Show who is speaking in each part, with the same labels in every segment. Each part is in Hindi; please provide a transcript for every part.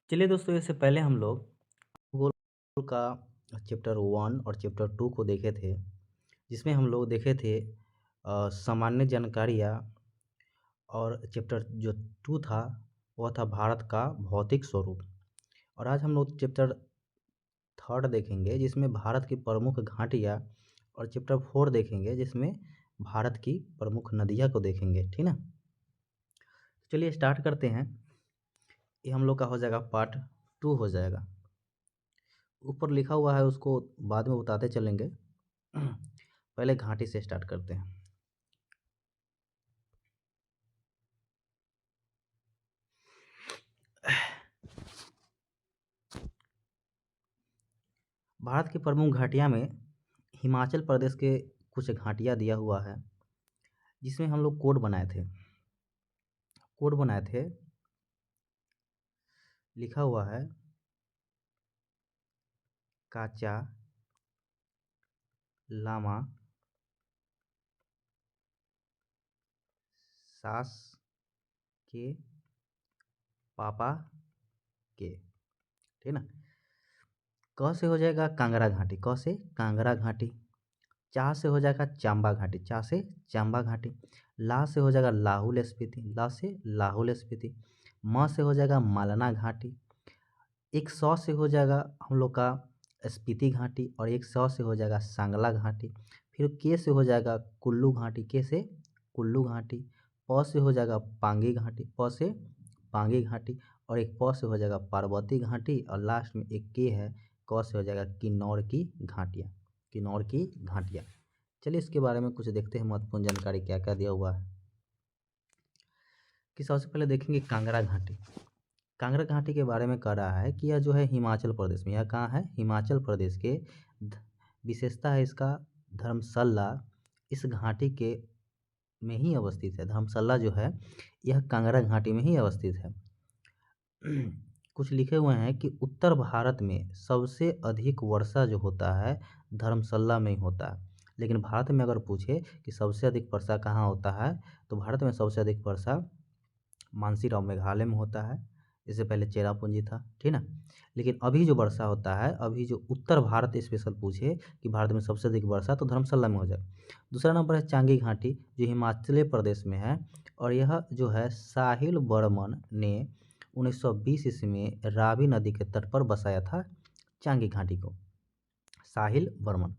Speaker 1: चलिए दोस्तों, इससे पहले हम लोग भूगोल का चैप्टर 1 और चैप्टर 2 को देखे थे, जिसमें हम लोग देखे थे सामान्य जानकारियाँ। और चैप्टर जो 2 था वह था भारत का भौतिक स्वरूप। और आज हम लोग चैप्टर 3 देखेंगे, जिसमें भारत की प्रमुख घाटियाँ, और चैप्टर 4 देखेंगे, जिसमें भारत की प्रमुख नदियाँ को देखेंगे। ठीक ना। चलिए स्टार्ट करते हैं। ये हम लोग का हो जाएगा पार्ट 2 हो जाएगा। ऊपर लिखा हुआ है, उसको बाद में बताते चलेंगे। पहले घाटी से स्टार्ट करते हैं। भारत की प्रमुख घाटियाँ में हिमाचल प्रदेश के कुछ घाटियाँ दिया हुआ है, जिसमें हम लोग कोड बनाए थे। लिखा हुआ है काचा, लामा, सास के, पापा के। ठीक ना। क से हो जाएगा कांगड़ा घाटी, क से कांगड़ा घाटी। चा से हो जाएगा चांबा घाटी, चा से चांबा घाटी। ला से हो जाएगा लाहुल स्पीति, ला से लाहुल स्पीति। म से हो जाएगा मालना घाटी। एक 100 से हो जाएगा हम लोग का स्पीति घाटी, और एक 100 से हो जाएगा सांगला घाटी। फिर के से हो जाएगा कुल्लू घाटी, के से कुल्लू घाटी। प से हो जाएगा पांगी घाटी, प से पांगी घाटी। और एक प से हो जाएगा पार्वती घाटी, और लास्ट में एक के है, क से हो जाएगा किन्नौर की घाटियाँ, किन्नौर की घाटियाँ। चलिए इसके बारे में कुछ देखते हैं, महत्वपूर्ण जानकारी क्या क्या दिया हुआ है। कि सबसे पहले देखेंगे कांगड़ा घाटी। कांगड़ा घाटी के बारे में कह रहा है कि यह जो है हिमाचल प्रदेश में, यह कहाँ है, हिमाचल प्रदेश के विशेषता है इसका धर्मशाला, इस घाटी के में ही अवस्थित है। धर्मशाला जो है यह कांगड़ा घाटी में ही अवस्थित है। कुछ लिखे हुए हैं कि उत्तर भारत में सबसे अधिक वर्षा जो होता है धर्मशाला में ही होता है। लेकिन भारत में अगर पूछे कि सबसे अधिक वर्षा कहाँ होता है, तो भारत में सबसे अधिक वर्षा मानसीराम मेघालय में होता है। इससे पहले चेरापूंजी था। ठीक ना। लेकिन अभी जो वर्षा होता है, अभी जो उत्तर भारत स्पेशल पूछे कि भारत में सबसे अधिक वर्षा, तो धर्मशाला में हो जाए। दूसरा नंबर है चांगी घाटी, जो हिमाचल प्रदेश में है। और यह जो है साहिल वर्मन ने 1920 ईस्वी में रावी नदी के तट पर बसाया था चांगी घाटी को, साहिल वर्मन।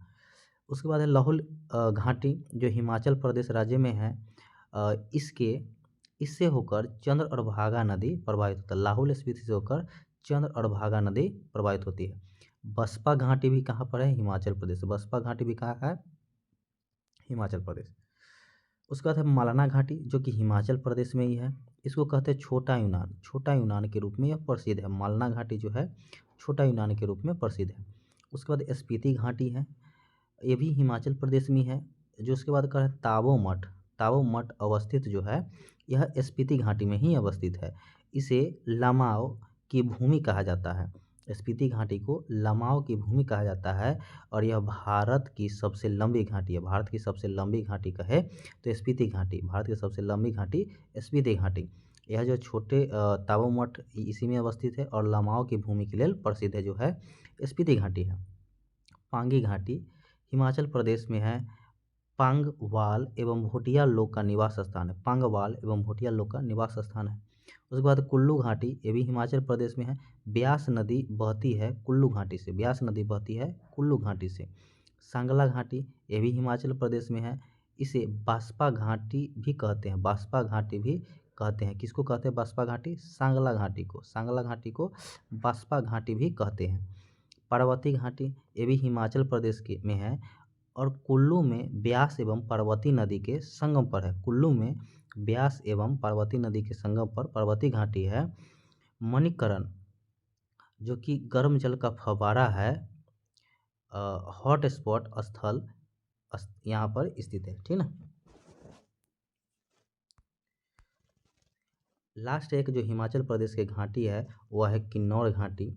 Speaker 1: उसके बाद है लाहुल घाटी, जो हिमाचल प्रदेश राज्य में है। इससे होकर चंद्र और भागा नदी प्रवाहित होता है। लाहुल स्पीति से होकर चंद्र और भागा नदी प्रवाहित होती है। बसपा घाटी भी कहाँ पर है, हिमाचल प्रदेश। बसपा घाटी भी कहाँ है, हिमाचल प्रदेश। उसके बाद है मालाना घाटी, जो कि हिमाचल प्रदेश में ही है। इसको कहते हैं छोटा यूनान, छोटा यूनान के रूप में यह प्रसिद्ध है। मालना घाटी जो है छोटा यूनान के रूप में प्रसिद्ध है। उसके बाद स्पीति घाटी है, ये भी हिमाचल प्रदेश में है। जो उसके बाद का है ताबो मठ, ताबो मठ अवस्थित जो है यह स्पीति घाटी में ही अवस्थित है। इसे लमाओ की भूमि कहा जाता है। स्पीति घाटी को लमाओ की भूमि कहा जाता है। और यह भारत की सबसे लंबी घाटी है। भारत की सबसे लंबी घाटी कहे तो स्पीति घाटी, भारत की सबसे लंबी घाटी स्पीति घाटी। यह जो छोटे ताबो मठ इसी में अवस्थित है, और लमाओ की भूमि के लिए प्रसिद्ध है जो है स्पीति घाटी है। पांगी घाटी हिमाचल प्रदेश में है। पांगवाल एवं भोटिया लोग का निवास स्थान है। पांगवाल एवं भोटिया लोग का निवास स्थान है। उसके बाद कुल्लू घाटी, ये भी हिमाचल प्रदेश में है। ब्यास नदी बहती है कुल्लू घाटी से, ब्यास नदी बहती है कुल्लू घाटी से। सांगला घाटी, ये भी हिमाचल प्रदेश में है। इसे बास्पा घाटी भी कहते हैं, बास्पा घाटी भी कहते हैं। किसको कहते हैं बास्पा घाटी, सांगला घाटी को, सांगला घाटी को बास्पा घाटी भी कहते हैं। पार्वती घाटी, ये भी हिमाचल प्रदेश के में है। और कुल्लू में ब्यास एवं पार्वती नदी के संगम पर है। कुल्लू में ब्यास एवं पार्वती नदी के संगम पर पार्वती घाटी है। मणिकरण, जो कि गर्म जल का फव्वारा है, हॉट स्पॉट स्थल यहाँ पर स्थित है। ठीक ना। लास्ट एक जो हिमाचल प्रदेश की घाटी है वह है किन्नौर घाटी।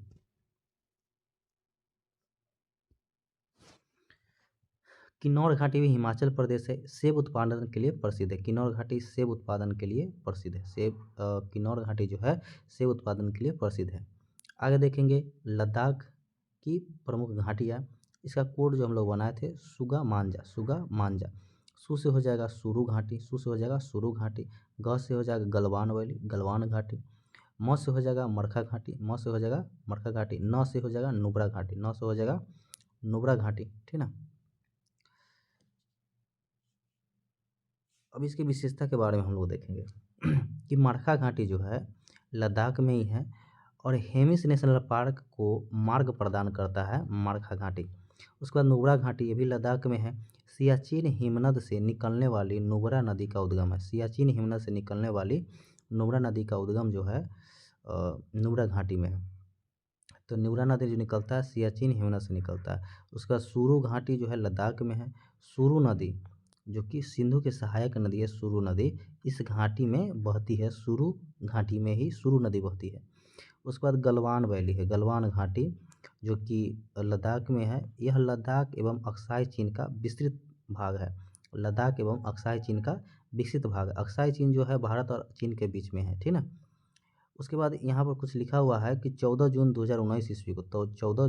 Speaker 1: किन्नौर घाटी भी हिमाचल प्रदेश है, सेब उत्पादन के लिए प्रसिद्ध है। किन्नौर घाटी सेब उत्पादन के लिए प्रसिद्ध है। किन्नौर घाटी जो है सेब उत्पादन के लिए प्रसिद्ध है। आगे देखेंगे लद्दाख की प्रमुख घाटियाँ। इसका कोड जो हम लोग बनाए थे सुगा मांजा, सुगा मांजा। सू से हो जाएगा सुरु घाटी, सू से हो जाएगा सुरु घाटी। ग से हो जाएगा गलवान वैली, गलवान घाटी। म से हो जाएगा मरखा घाटी, म से हो जाएगा मरखा घाटी। न से हो जाएगा नुब्रा घाटी, न से हो जाएगा नुब्रा घाटी, ठीक ना। अब इसकी विशेषता के बारे में हम लोग देखेंगे कि मरखा घाटी जो है लद्दाख में ही है और हेमिस नेशनल पार्क को मार्ग प्रदान करता है मरखा घाटी। उसके बाद नुब्रा घाटी, ये भी लद्दाख में है। सियाचिन हिमनद से निकलने वाली नुब्रा नदी का उद्गम है। सियाचिन हिमनद से निकलने वाली नुब्रा नदी का उद्गम जो है नुब्रा घाटी में है। तो नुब्रा नदी जो निकलता है सियाचिन हिमनद से निकलता है। उसका सुरु घाटी जो है लद्दाख में है। सुरु नदी जो कि सिंधु के सहायक नदी है, सुरु नदी इस घाटी में बहती है। सुरु घाटी में ही सुरु नदी बहती है। उसके बाद गलवान वैली है, गलवान घाटी जो कि लद्दाख में है। यह लद्दाख एवं अक्साई चीन का विस्तृत भाग है। लद्दाख एवं अक्साई चीन का विकसित भाग है। अक्साई चीन जो है भारत और चीन के बीच में है, ठीक ना। उसके बाद यहाँ पर कुछ लिखा हुआ है कि 14 जून 2019 ईस्वी को, तो 14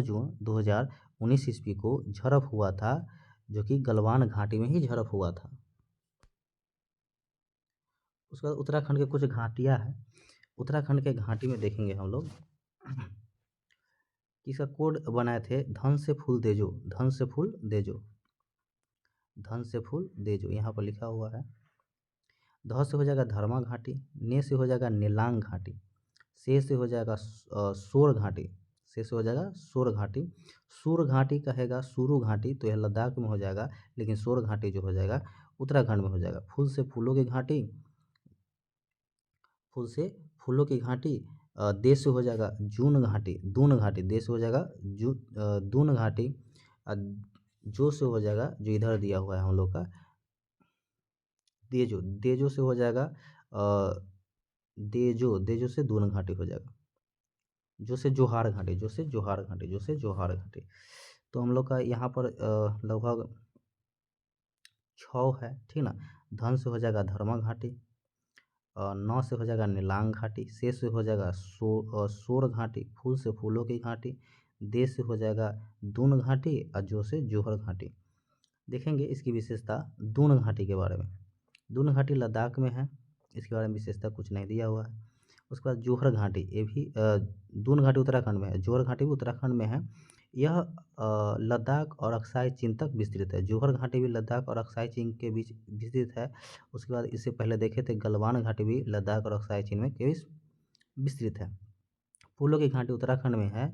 Speaker 1: जून 2019 ईस्वी को झड़प हुआ था, जो कि गलवान घाटी में ही झड़प हुआ था। उसके बाद उत्तराखंड के कुछ घाटियाँ हैं। उत्तराखंड के घाटी में देखेंगे हम लोग कि इसका कोड बनाए थे धन से फूल देजो, धन से फूल देजो, धन से फूल देजो, यहाँ पर लिखा हुआ है। ध से हो जाएगा धर्मा घाटी, ने से हो जाएगा नीलांग घाटी, से हो जाएगा सोर घाटी, से हो जाएगा सोर घाटी। सूर घाटी कहेगा सुरु घाटी, तो यह लद्दाख में हो जाएगा, लेकिन सोर घाटी जो हो जाएगा उत्तराखंड में हो जाएगा। फूल से फूलों की घाटी, फूल से फूलों की घाटी। दे से हो जाएगा जून घाटी, दून घाटी, दे से हो जाएगा दून घाटी। जो से हो जाएगा जो इधर दिया हुआ है हम लोग का देजो, देजो से हो जाएगा देजो से दून घाटी हो जाएगा। जो से जोहार घाटी, जो से जोहार घाटी, जो से जोहार घाटी। तो हम लोग का यहाँ पर लगभग 6 है, ठीक ना। धन से हो जाएगा धर्मा घाटी, 9 से हो जाएगा नीलांग घाटी, से हो जाएगा सोर घाटी, फूल से फूलों की घाटी। दे से हो जाएगा दून घाटी और जो से जोहर घाटी। देखेंगे इसकी विशेषता दून घाटी के बारे में। दून घाटी लद्दाख में है, इसके बारे में विशेषता कुछ नहीं दिया हुआ है। उसके बाद जोहर घाटी, ये भी दून घाटी उत्तराखंड में है, जोहर घाटी भी उत्तराखंड में है। यह लद्दाख और अक्साई चीन तक विस्तृत है। जोहर घाटी भी लद्दाख और अक्साई चीन के बीच विस्तृत है। उसके बाद इससे पहले देखे थे गलवान घाटी भी लद्दाख और अक्साई चीन में के बीच विस्तृत है। फूलों की घाटी उत्तराखंड में है।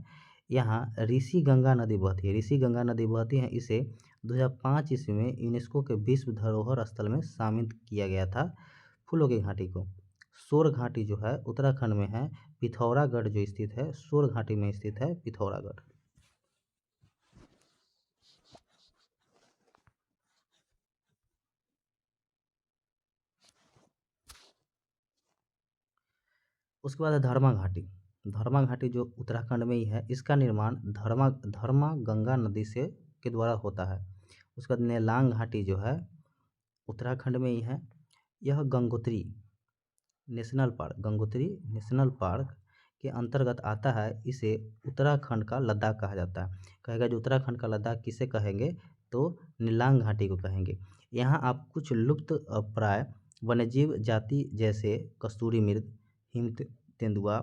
Speaker 1: यहाँ ऋषि गंगा नदी बहती है, ऋषि गंगा नदी बहती है। इसे 2005 ईस्वी में यूनेस्को के विश्व धरोहर स्थल में शामिल किया गया था फूलों की घाटी को। सोर घाटी जो है उत्तराखंड में है, पिथौरागढ़ जो स्थित है, सोर घाटी में स्थित है पिथौरागढ़। उसके बाद है धर्मा घाटी। धर्मा घाटी जो उत्तराखंड में ही है, इसका निर्माण धर्मा गंगा नदी से के द्वारा होता है। उसके बाद नेलांग घाटी जो है उत्तराखंड में ही है। यह गंगोत्री नेशनल पार्क के अंतर्गत आता है। इसे उत्तराखंड का लद्दाख कहा जाता है। कहेगा जो उत्तराखंड का लद्दाख किसे कहेंगे, तो नीलांग घाटी को कहेंगे। यहाँ आप कुछ लुप्त प्राय वन्यजीव जाति जैसे कस्तूरी मृग, हिम तेंदुआ,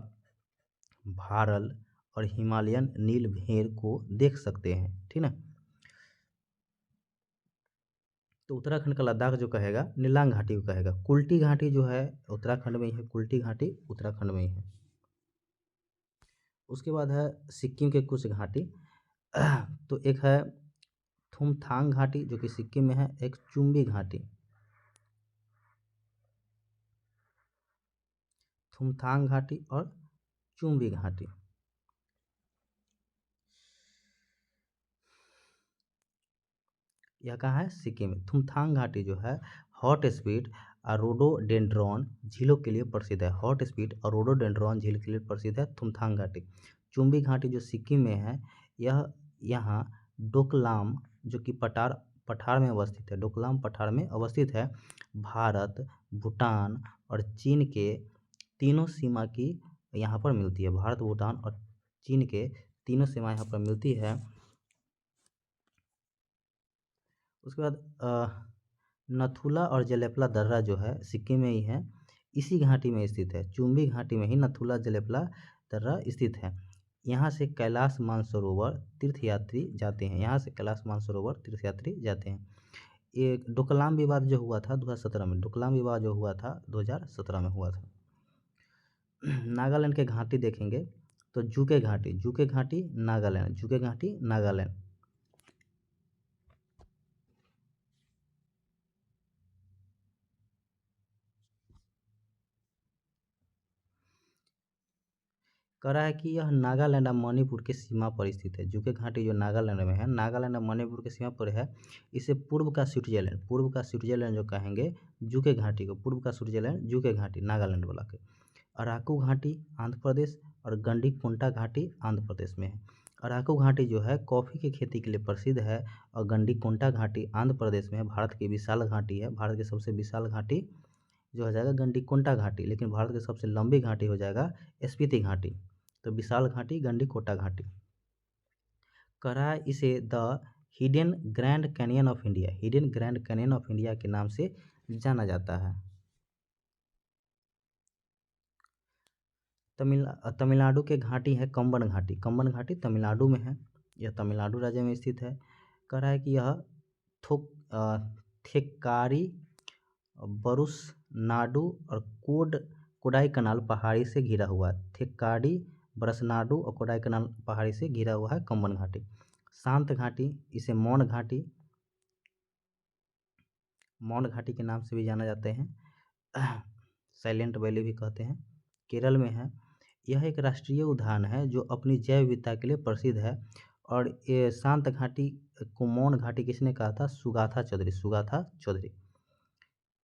Speaker 1: भारल और हिमालयन नील भेड़ को देख सकते हैं, ठीक ना। तो उत्तराखंड का लद्दाख जो कहेगा नीलांग घाटी को कहेगा। कुल्टी घाटी जो है उत्तराखंड में ही है, कुल्टी घाटी उत्तराखंड में ही है। उसके बाद है सिक्किम के कुछ घाटी तो एक है थुमथांग घाटी जो कि सिक्किम में है। एक चुम्बी घाटी, थुमथांग घाटी और चुम्बी घाटी। यह कहाँ है, सिक्किम में। थुमथांग घाटी जो है हॉट स्पीड और रोडोडेंड्रॉन झीलों के लिए प्रसिद्ध है। हॉट स्पीड और रोडोडेंड्रॉन झील के लिए प्रसिद्ध है थुमथांग घाटी। चुम्बी घाटी जो सिक्किम में है, यह यहाँ डोकलाम जो कि पठार में अवस्थित है, डोकलाम पठार में अवस्थित है। भारत, भूटान और चीन के तीनों सीमा की यहाँ पर मिलती है। भारत, भूटान और चीन के तीनों सीमा यहाँ पर मिलती है। उसके बाद नथुला और जलेपला दर्रा जो है सिक्किम में ही है, इसी घाटी में स्थित है। चुम्बी घाटी में ही नथुला जलेपला दर्रा स्थित है। यहाँ से कैलाश मानसरोवर तीर्थयात्री जाते हैं। यहाँ से कैलाश मानसरोवर तीर्थयात्री जाते हैं। ये डोकलाम विवाद जो हुआ था 2017 में, डोकलाम विवाद जो हुआ था 2017 में हुआ था। नागालैंड के घाटी देखेंगे तो जूके घाटी, जूके घाटी नागालैंड, जूके घाटी नागालैंड। कह रहा है कि यह नागालैंड और मणिपुर की सीमा पर स्थित है। जूके घाटी जो नागालैंड में है, नागालैंड और मणिपुर की सीमा पर है। इसे पूर्व का स्विट्जरलैंड, पूर्व का स्विट्जरलैंड जो कहेंगे जूके घाटी को, पूर्व का स्विट्जरलैंड जूके घाटी नागालैंड वाला के। अराकू घाटी आंध्र प्रदेश और गंडीकोंटा घाटी आंध्र प्रदेश में है। अराकू घाटी जो है कॉफ़ी की खेती के लिए प्रसिद्ध है और गंडीकोंटा घाटी आंध्र प्रदेश में है। भारत की विशाल घाटी है, भारत की सबसे विशाल घाटी जो हो जाएगा गंडीकोंटा घाटी, लेकिन भारत की सबसे लंबी घाटी हो जाएगा स्पीति घाटी। तो विशाल घाटी गंडीकोटा घाटी। कह रहा है इसे the hidden grand canyon of India, hidden grand canyon of India के नाम से जाना जाता है। तमिलनाडु के घाटी है कंबन घाटी, कंबन घाटी तमिलनाडु में है, यह तमिलनाडु राज्य में स्थित है। कह रहा है कि यह थेक्कारी, बरुस नाडु और कोडाई कनाल पहाड़ी से घिरा हुआ है। थेक्कारी, बरसनाडु और कोडाई कनाल पहाड़ी से घिरा हुआ है कंबन घाटी। शांत घाटी, इसे मौन घाटी, मौन घाटी के नाम से भी जाना जाते हैं, साइलेंट वैली भी कहते हैं, केरल में है। यह एक राष्ट्रीय उद्यान है जो अपनी जैव विविधता के लिए प्रसिद्ध है। और ये शांत घाटी को मौन घाटी किसने कहा था? सुगाथा चौधरी, सुगाथा चौधरी।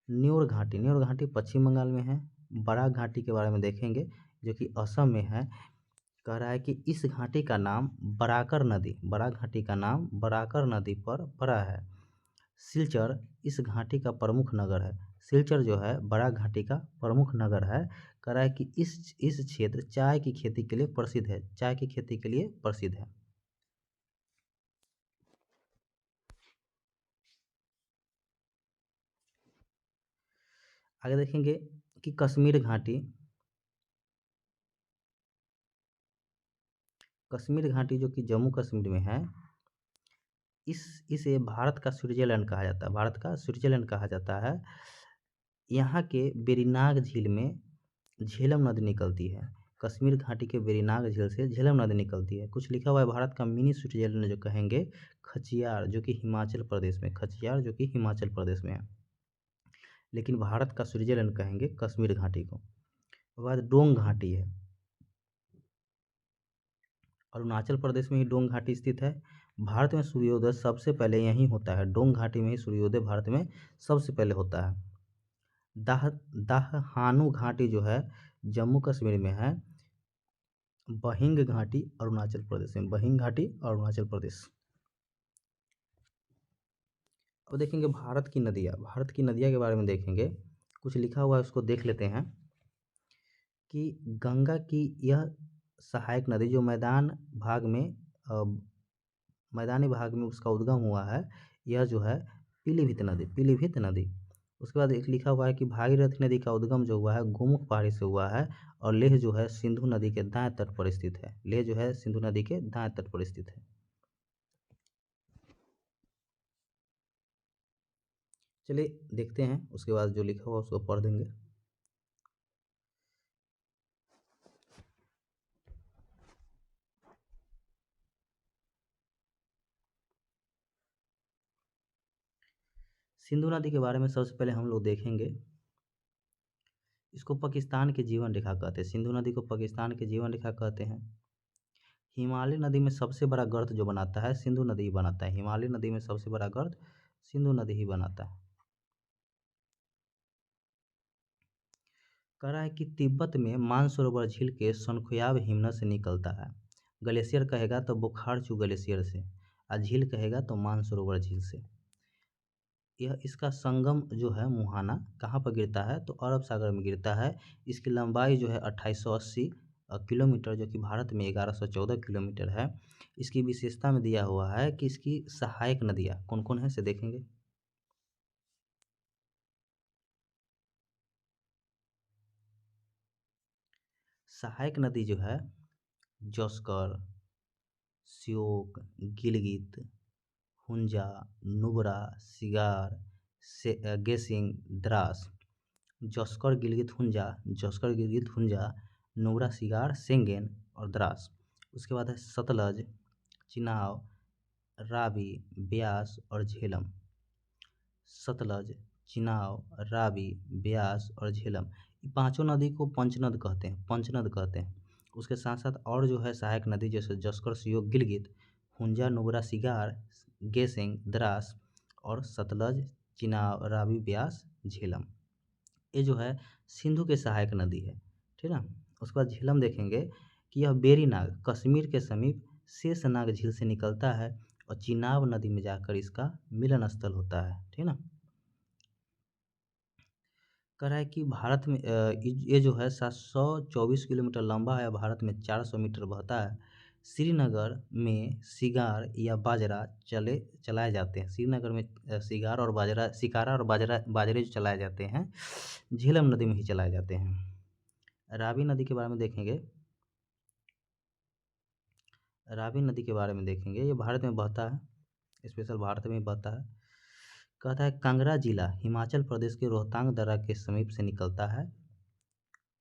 Speaker 1: न्यूर घाटी, न्यूर घाटी पश्चिम बंगाल में है। बराक घाटी के बारे में देखेंगे जो कि असम में है। कह रहा है कि इस घाटी का नाम बराकर नदी, बराक घाटी का नाम बराकर नदी पर पड़ा है। सिलचर इस घाटी का प्रमुख नगर है। सिलचर जो है बराक घाटी का प्रमुख नगर है। कह रहा है कि इस क्षेत्र चाय की खेती के लिए प्रसिद्ध है, चाय की खेती के लिए प्रसिद्ध है। आगे देखेंगे कि कश्मीर घाटी, कश्मीर घाटी जो कि जम्मू कश्मीर में है, इसे भारत का स्विट्जरलैंड कहा जाता है, भारत का स्विट्जरलैंड कहा जाता है। यहाँ के वेरीनाग झील में झेलम नदी निकलती है। कश्मीर घाटी के वेरीनाग झील से झेलम नदी निकलती है। कुछ लिखा हुआ है भारत का मिनी स्विट्जरलैंड जो कहेंगे खचियार, जो कि हिमाचल प्रदेश में, खचियार जो कि हिमाचल प्रदेश में है, लेकिन भारत का स्विट्जरलैंड कहेंगे कश्मीर घाटी को। उसके बाद डोंग घाटी है, अरुणाचल प्रदेश में ही डोंग घाटी स्थित है। भारत में सूर्योदय सबसे पहले यहीं होता है, डोंग घाटी में ही सूर्योदय भारत में सबसे पहले होता है। दाहहानु घाटी जो है जम्मू कश्मीर में है। बहिंग घाटी अरुणाचल प्रदेश में, बहिंग घाटी अरुणाचल प्रदेश। अब देखेंगे भारत की नदियाँ, भारत की नदियाँ के बारे में देखेंगे, कुछ लिखा हुआ है उसको देख लेते हैं। कि गंगा की यह सहायक नदी जो मैदानी भाग में उसका उद्गम हुआ है, यह जो है पीलीभीत नदी, पीलीभीत नदी। उसके बाद एक लिखा हुआ है कि भागीरथी नदी का उद्गम जो हुआ है गोमुख पहाड़ी से हुआ है और लेह जो है सिंधु नदी के दाएं तट पर स्थित है, लेह जो है सिंधु नदी के दाएं तट पर स्थित है। चलिए देखते हैं, उसके बाद जो लिखा हुआ उसको पढ़ देंगे। सिंधु नदी के बारे में सबसे पहले हम लोग देखेंगे, इसको पाकिस्तान की जीवन रेखा कहते हैं, सिंधु नदी को पाकिस्तान की जीवन रेखा कहते हैं। हिमालय नदी में सबसे बड़ा गर्त जो बनाता है सिंधु नदी ही बनाता है, हिमालय नदी में सबसे बड़ा गर्त सिंधु नदी ही बनाता है। कह रहा है कि तिब्बत में मानसरोवर झील के सनखुयाब हिमनद से निकलता है। ग्लेशियर कहेगा तो बुखारचू ग्लेशियर से, और झील कहेगा तो मानसरोवर झील से। यह इसका संगम जो है मुहाना कहाँ पर गिरता है, तो अरब सागर में गिरता है। इसकी लंबाई जो है 2880 किलोमीटर, जो कि भारत में 1114 किलोमीटर है। इसकी विशेषता में दिया हुआ है कि इसकी सहायक नदियाँ कौन कौन है, इसे देखेंगे। सहायक नदी जो है जस्कर, श्योक, गिलगित, हुंजा, नुब्रा, सिगार, गेसिंग, द्रास। जस्कर गिलगित हुंजा, जस्कर गिलगित हुंजा, नुब्रा, सिगार, सेंगेन और द्रास। उसके बाद है सतलज, चिनाब, रावी, ब्यास और झेलम। सतलज, चिनाब, रावी, ब्यास और झेलम, ये पांचों नदी को पंचनद कहते हैं, पंचनद कहते हैं। उसके साथ साथ और जो है सहायक नदी जैसे जस्कर, श्योक, गिलगित, हुंजा, नुब्रा, सिगार, गेसिंग, द्रास और सतलज, चिनाब, रावी, ब्यास, झेलम, ये जो है सिंधु के सहायक नदी है। ठीक है। उसके बाद झेलम देखेंगे कि यह बेरीनाग कश्मीर के समीप शेषनाग झील से निकलता है और चिनाब नदी में जाकर इसका मिलन स्थल होता है। ठीक है ना। कह रहा है कि भारत में ये जो है 724 किलोमीटर लंबा है, भारत में 400 मीटर बहता है। श्रीनगर में सिगार या बाजरा चलाए जाते हैं। श्रीनगर में सिगार और बाजरा, सिकारा और बाजरे जो चलाए जाते हैं, झेलम नदी में ही चलाए जाते हैं। रावी नदी के बारे में देखेंगे। रावी नदी के बारे में देखेंगे, ये भारत में बहता है, स्पेशल भारत में बहता है। कहता है कांगड़ा जिला हिमाचल प्रदेश के रोहतांग दर्रा के समीप से निकलता है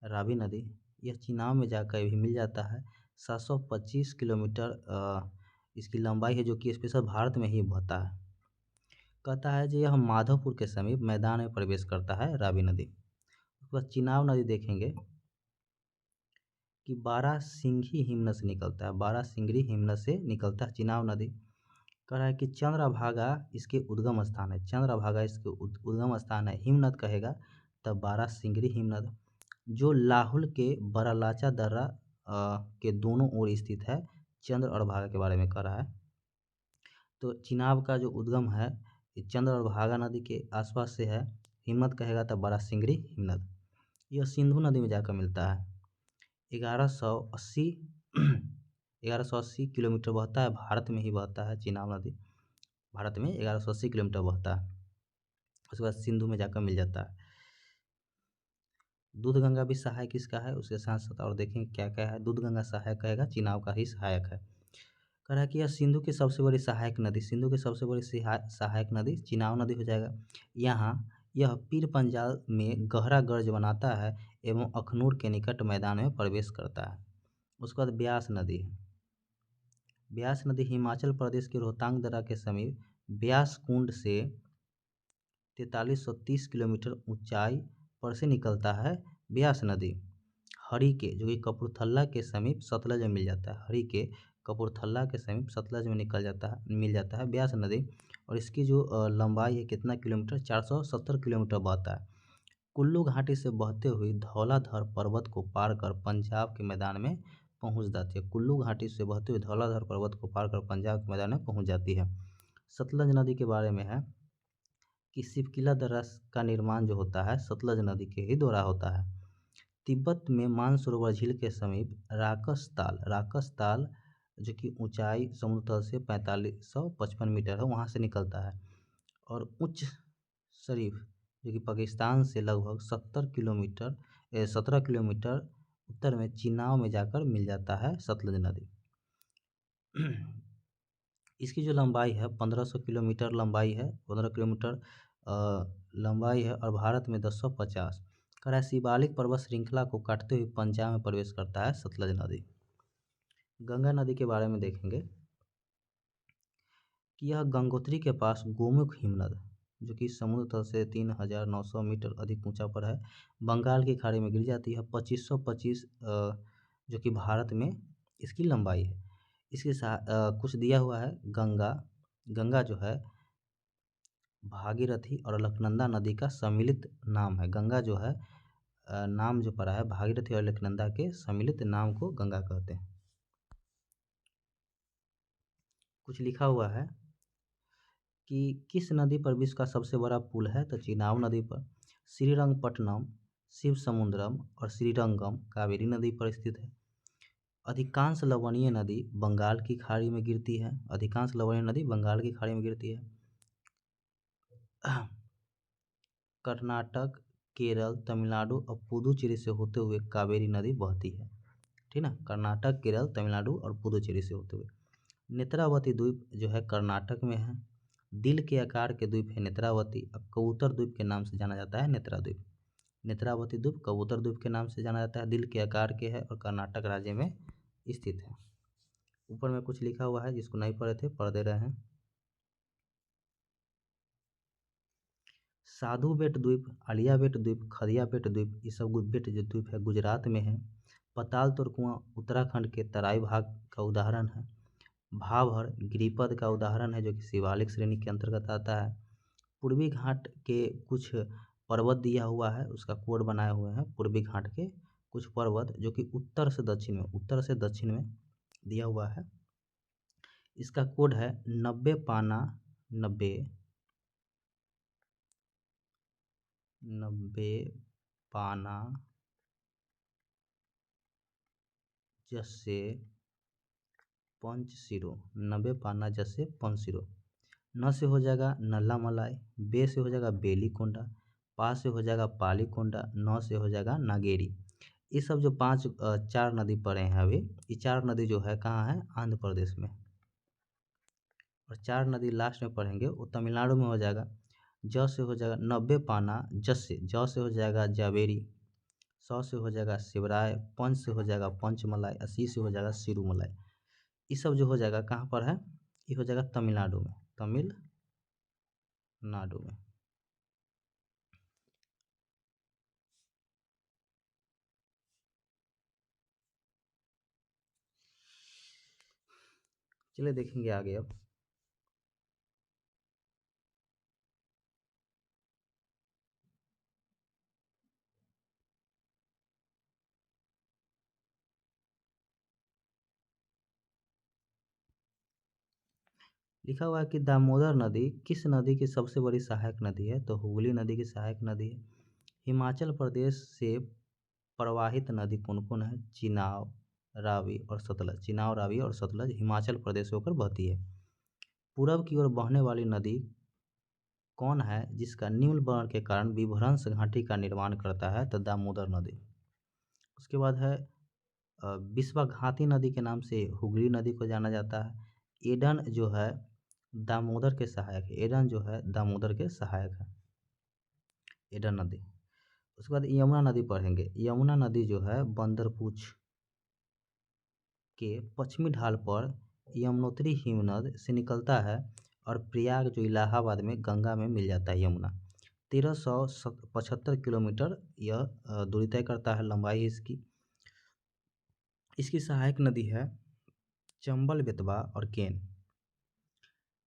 Speaker 1: रावी नदी। यह चिनाब में जाकर भी मिल जाता है। 725 किलोमीटर इसकी लंबाई है, जो कि स्पेशल भारत में ही बहता है। कहता है कि यह माधवपुर के समीप मैदान में प्रवेश करता है रावी नदी। उसके बाद चिनाब नदी देखेंगे कि बारासिंगी हिमनद से निकलता है, बारासिंगरी हिमनद से निकलता है चिनाब नदी। कह रहा है कि चंद्रभागा इसके उद्गम स्थान है, चंद्रभागा इसके उद्गम स्थान है। हिमनद कहेगा तब बारासिंगरी हिमनद, जो लाहुल के बरालाचा दर्रा के दोनों ओर स्थित है। चंद्र और भागा के बारे में कह रहा है। तो चिनाब का जो उद्गम है ये चंद्र और भागा नदी के आसपास से है। हिमनद कहेगा तब बारासिंगरी हिमनद। यह सिंधु नदी में जाकर मिलता है। 1180 1180 किलोमीटर बहता है, भारत में ही बहता है चिनाब नदी, भारत में 1180 किलोमीटर बहता है। उसके बाद सिंधु में जाकर मिल जाता है। दूध गंगा भी सहायक इसका है। उसके साथ साथ और देखें क्या क्या है। दूध गंगा सहायक कहेगा, चिनाब का ही सहायक है। कह रहा है कि यह सिंधु की सबसे बड़ी सहायक नदी, सिंधु की सबसे बड़ी सहायक नदी चिनाब नदी हो जाएगा। यहाँ यह पीर पंजाल में गहरा गर्ज बनाता है एवं अखनूर के निकट मैदान में प्रवेश करता है। उसके बाद ब्यास नदी है। ब्यास नदी हिमाचल प्रदेश के रोहतांग दर्रा के समीप ब्यास कुंड से 4330 किलोमीटर ऊंचाई पर से निकलता है ब्यास नदी। हरी के, जो कि कपूरथला के समीप सतलज में मिल जाता है, हरी के कपूरथला के समीप सतलज में मिल जाता है ब्यास नदी। और इसकी जो लंबाई है कितना किलोमीटर, 470 किलोमीटर बहता है। कुल्लू घाटी से बहते हुए धौलाधर पर्वत को पार कर पंजाब के मैदान में पहुंच जाती है। कुल्लू घाटी से बहते हुए धौलाधर पर्वत को पार कर पंजाब के मैदान में पहुंच जाती है। सतलज नदी के बारे में है कि शिवकिला दर्रा का निर्माण जो होता है सतलज नदी के ही द्वारा होता है। तिब्बत में मानसरोवर झील के समीप राकस ताल जो कि ऊंचाई समुद्र तल से 4555 मीटर है, वहाँ से निकलता है। और उच्च शरीफ जो कि पाकिस्तान से लगभग 17 किलोमीटर उत्तर में चिनाब में जाकर मिल जाता है सतलज नदी। इसकी जो लंबाई है 1500 किलोमीटर लंबाई है, 15 किलोमीटर लंबाई है और भारत में 1050। कह रहा है शिवालिक पर्वत श्रृंखला को काटते हुए पंजाब में प्रवेश करता है सतलज नदी। गंगा नदी के बारे में देखेंगे कि यह गंगोत्री के पास गोमुख हिमनद जो कि समुद्र तल से 3900 मीटर अधिक ऊंचा पर है, बंगाल की खाड़ी में गिर जाती है। 2525 जो कि भारत में इसकी लंबाई है। इसके साथ कुछ दिया हुआ है। गंगा जो है भागीरथी और अलकनंदा नदी का सम्मिलित नाम है। गंगा जो है नाम जो पड़ा है भागीरथी और अलकनंदा के सम्मिलित नाम को गंगा कहते हैं। कुछ लिखा हुआ है कि किस नदी पर विश्व का सबसे बड़ा पुल है, तो चिनाब नदी पर। श्रीरंगपट्टनम, शिव समुद्रम और श्रीरंगम कावेरी नदी पर स्थित है। अधिकांश लवणीय नदी बंगाल की खाड़ी में गिरती है। अधिकांश लवणीय नदी बंगाल की खाड़ी में गिरती है। कर्नाटक, केरल, तमिलनाडु और पुदुचेरी से होते हुए कावेरी नदी बहती है। ठीक ना, कर्नाटक, केरल, तमिलनाडु और पुदुचेरी से होते हुए। नेत्रावती द्वीप जो है कर्नाटक में है। दिल के आकार के द्वीप है नेत्रावती। अब कबूतर द्वीप के नाम से जाना जाता है नेत्रा द्वीप। नेत्रावती द्वीप कबूतर द्वीप के नाम से जाना जाता है, दिल के आकार के है और कर्नाटक राज्य में स्थित है। ऊपर में कुछ लिखा हुआ है, जिसको नहीं पढ़े थे पढ़ दे रहे हैं। साधु बेट द्वीप, आलिया बेट द्वीप, खदिया बेट द्वीप, ये सब बेट जो द्वीप है गुजरात में है। पताल तोर कुआं उत्तराखंड के तराई भाग का उदाहरण है। भाभर गिरिपद का उदाहरण है, जो कि शिवालिक श्रेणी के अंतर्गत आता है। पूर्वी घाट के कुछ पर्वत दिया हुआ है, उसका कोड बनाए हुए हैं। पूर्वी घाट के कुछ पर्वत जो कि उत्तर से दक्षिण में दिया हुआ है। इसका कोड है 90 पाना 90 पाना जैसे पंच सिरो। 90 पाना जैसे पंच सिरो। न से हो जाएगा नल्ला मलाई, बे से हो जाएगा बेली कोंडा, पा से हो जाएगा पाली कोंडा, न से हो जाएगा नागेरी। ये सब जो चार नदी पड़े हैं अभी, ये चार नदी जो है कहाँ है, आंध्र प्रदेश में। और चार नदी लास्ट में पढ़ेंगे वो तमिलनाडु में हो जाएगा। ज से हो जाएगा 90 पाना, ज से हो जाएगा जावेरी, स से हो जाएगा शिवराय, पंच से हो जाएगा पंचमलाई, सी से हो जाएगा सिरुमलाई। ये सब जो हो जाएगा कहाँ पर है, ये हो जाएगा तमिलनाडु में, तमिलनाडु में। चलिए देखेंगे आगे अब। लिखा हुआ है कि दामोदर नदी किस नदी की सबसे बड़ी सहायक नदी है, तो हुगली नदी की सहायक नदी है। हिमाचल प्रदेश से प्रवाहित नदी कौन कौन है, चिनाब, रावी और सतलज। चिनाब, रावी और सतलज हिमाचल प्रदेश होकर बहती है। पूरब की ओर बहने वाली नदी कौन है जिसका निम्न वर्ण के कारण विभ्रंश घाटी का निर्माण करता है, तो दामोदर नदी। उसके बाद है विश्वाघाती नदी के नाम से हुगली नदी को जाना जाता है। एडन जो है दामोदर के सहायक है, एडन जो है दामोदर के सहायक है, एडन नदी। उसके बाद यमुना नदी पढ़ेंगे। यमुना नदी जो है बंदरपूछ के पश्चिमी ढाल पर यमुनोत्री हिमनद से निकलता है और प्रयाग जो इलाहाबाद में गंगा में मिल जाता है। यमुना 1375 किलोमीटर यह दूरी तय करता है, लंबाई इसकी। इसकी सहायक नदी है चंबल, बेतवा और केन।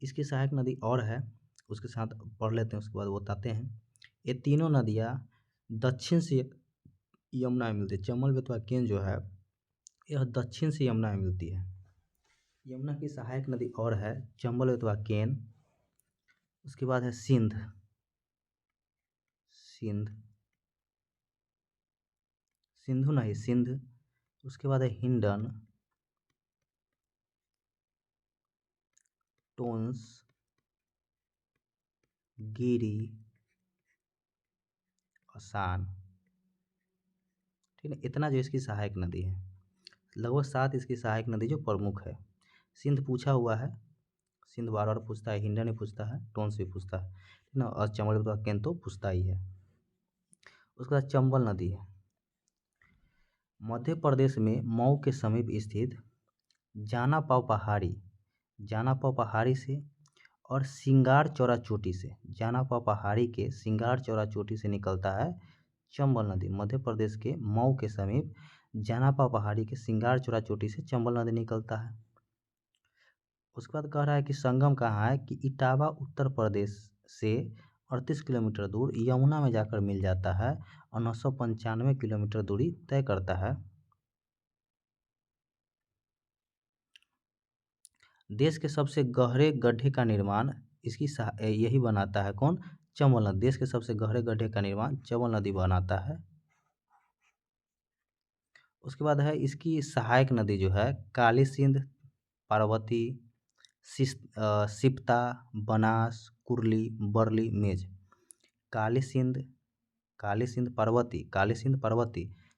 Speaker 1: इसकी सहायक नदी और है, उसके साथ पढ़ लेते हैं, उसके बाद बताते हैं। ये तीनों नदियाँ दक्षिण से यमुना में मिलती है। चंबल, बेतवा, केन जो है यह दक्षिण से यमुना में मिलती है। यमुना की सहायक नदी और है चंबल, बेतवा, केन। उसके बाद है सिंध, सिंधु नहीं, सिंध। उसके बाद है हिंडन, टोंस, गिरी, आसान। ठीक है, इतना जो इसकी सहायक नदी है। लगभग 7 इसकी सहायक नदी जो प्रमुख है। सिंध पूछा हुआ है, सिंध बार बार पूछता है, हिंडन भी पूछता है, टोंस भी पूछता है, ठीक ना, और चंबल, बेतवा, केन तो पूछता ही है। उसके बाद चंबल नदी है, मध्य प्रदेश में मऊ के समीप स्थित जानापाव पहाड़ी से और सिंगार चौरा चोटी से, जानापाव पहाड़ी के सिंगार चौरा चोटी से निकलता है चंबल नदी। मध्य प्रदेश के मऊ के समीप जानापाव पहाड़ी के सिंगार चौरा चोटी से चंबल नदी निकलता है। उसके बाद कह रहा है कि संगम कहाँ है, कि इटावा उत्तर प्रदेश से 38 किलोमीटर दूर यमुना में जाकर मिल जाता है और 995 किलोमीटर दूरी तय करता है। देश के सबसे गहरे गड्ढे का निर्माण यही बनाता है कौन? चंबल नदी। देश के सबसे गहरे गड्ढे का निर्माण चंबल नदी बनाता है। उसके बाद है इसकी सहायक नदी जो है काली सिंध, पार्वती, सिप्ता, बनास, कुरली, बरली, मेज। काली सिंध, काली सिंध पार्वती,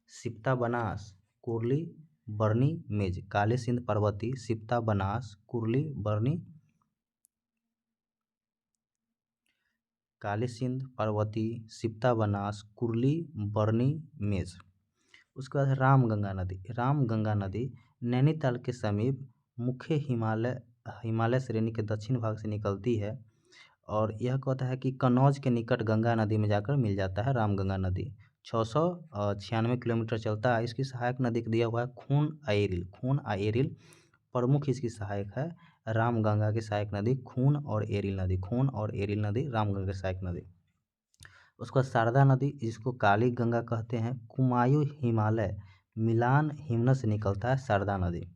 Speaker 1: सिप्ता, बनास, कुरली, बरनी, मेज। काली सिंध पार्वती, सिप्ता, बनास, कुरली, बरनी, काली सिंध पार्वती, सिप्ता, बनास, कुरली, बरनी, मेज। उसके बाद रामगंगा नदी। रामगंगा नदी नैनीताल के समीप मुख्य हिमालय श्रेणी के दक्षिण भाग से निकलती है और यह कहता है कि कन्नौज के निकट गंगा नदी में जाकर मिल जाता है रामगंगा नदी। 696 किलोमीटर चलता है। इसकी सहायक नदी को दिया हुआ है खून आएरिल प्रमुख इसकी सहायक है। रामगंगा की सहायक नदी खून और एरिल नदी रामगंगा की सहायक नदी। उसके बाद शारदा नदी जिसको काली गंगा कहते हैं, कुमायूं हिमालय मिलान हिमनद से निकलता है शारदा नदी,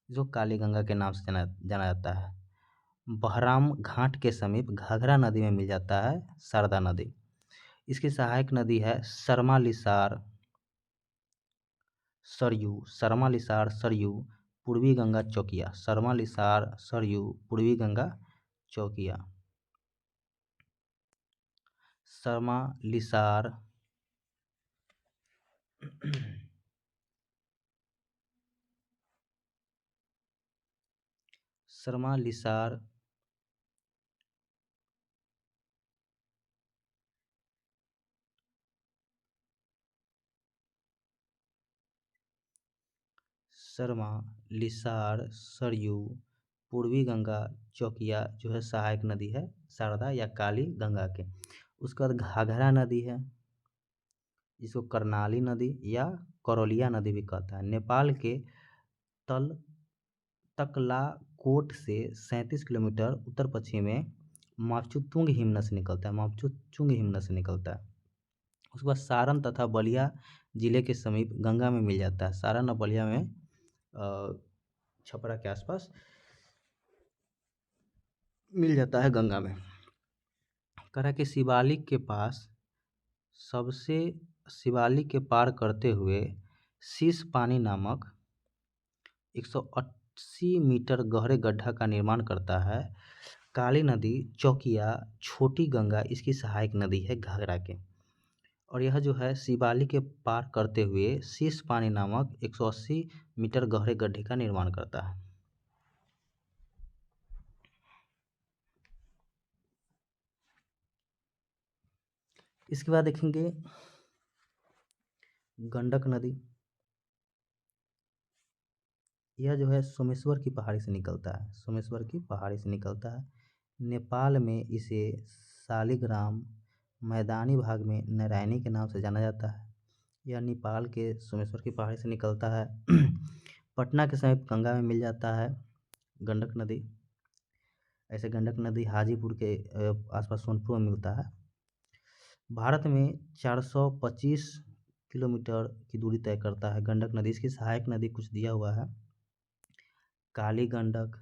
Speaker 1: जो काली गंगा के नाम से जाना जाता है। बहराम घाट के समीप घाघरा नदी में मिल जाता है शारदा नदी। इसकी सहायक नदी है सरमालिसार सरयू, पूर्वी गंगा चौकिया। सरमालिसार सरयू, पूर्वी गंगा चौकिया। सरमालिसार सरमालिसार सरयू, पूर्वी गंगा चौकिया जो है सहायक नदी है शारदा या काली गंगा के। उसके बाद घाघरा नदी है, इसको कर्णाली नदी या करौलिया नदी भी कहता है। नेपाल के तकलाकोट से 37 किलोमीटर उत्तर पश्चिम में मापचुतुंग हिमनद से निकलता है। उसके बाद सारण तथा बलिया जिले के समीप गंगा में मिल जाता है। सारण और बलिया में छपरा के आसपास मिल जाता है गंगा में। करा के शिवालिक के पार करते हुए शीश पानी नामक 180 मीटर गहरे गड्ढा का निर्माण करता है। काली नदी चौकिया छोटी गंगा इसकी सहायक नदी है घाघरा के। और यह जो है शिवालिक के पार करते हुए शीश पानी नामक 180 मीटर गहरे गड्ढे का निर्माण करता है। इसके बाद देखेंगे गंडक नदी। यह जो है सोमेश्वर की पहाड़ी से निकलता है। नेपाल में इसे शालिग्राम, मैदानी भाग में नारायणी के नाम से जाना जाता है। यह नेपाल के सोमेश्वर की पहाड़ी से निकलता है। पटना के समीप गंगा में मिल जाता है गंडक नदी। ऐसे गंडक नदी हाजीपुर के आसपास सोनपुर में मिलता है। भारत में 425 किलोमीटर की दूरी तय करता है गंडक नदी। इसकी सहायक नदी कुछ दिया हुआ है काली गंडक,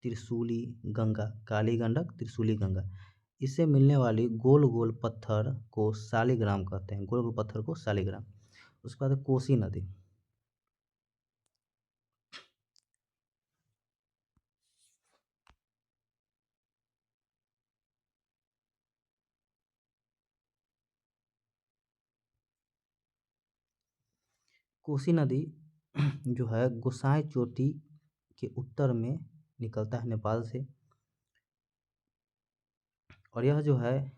Speaker 1: त्रिशूली गंगा। इससे मिलने वाली गोल गोल पत्थर को शालिग्राम कहते हैं। उसके बाद कोसी नदी। कोसी नदी जो है गोसाई चोटी के उत्तर में निकलता है नेपाल से और यह जो है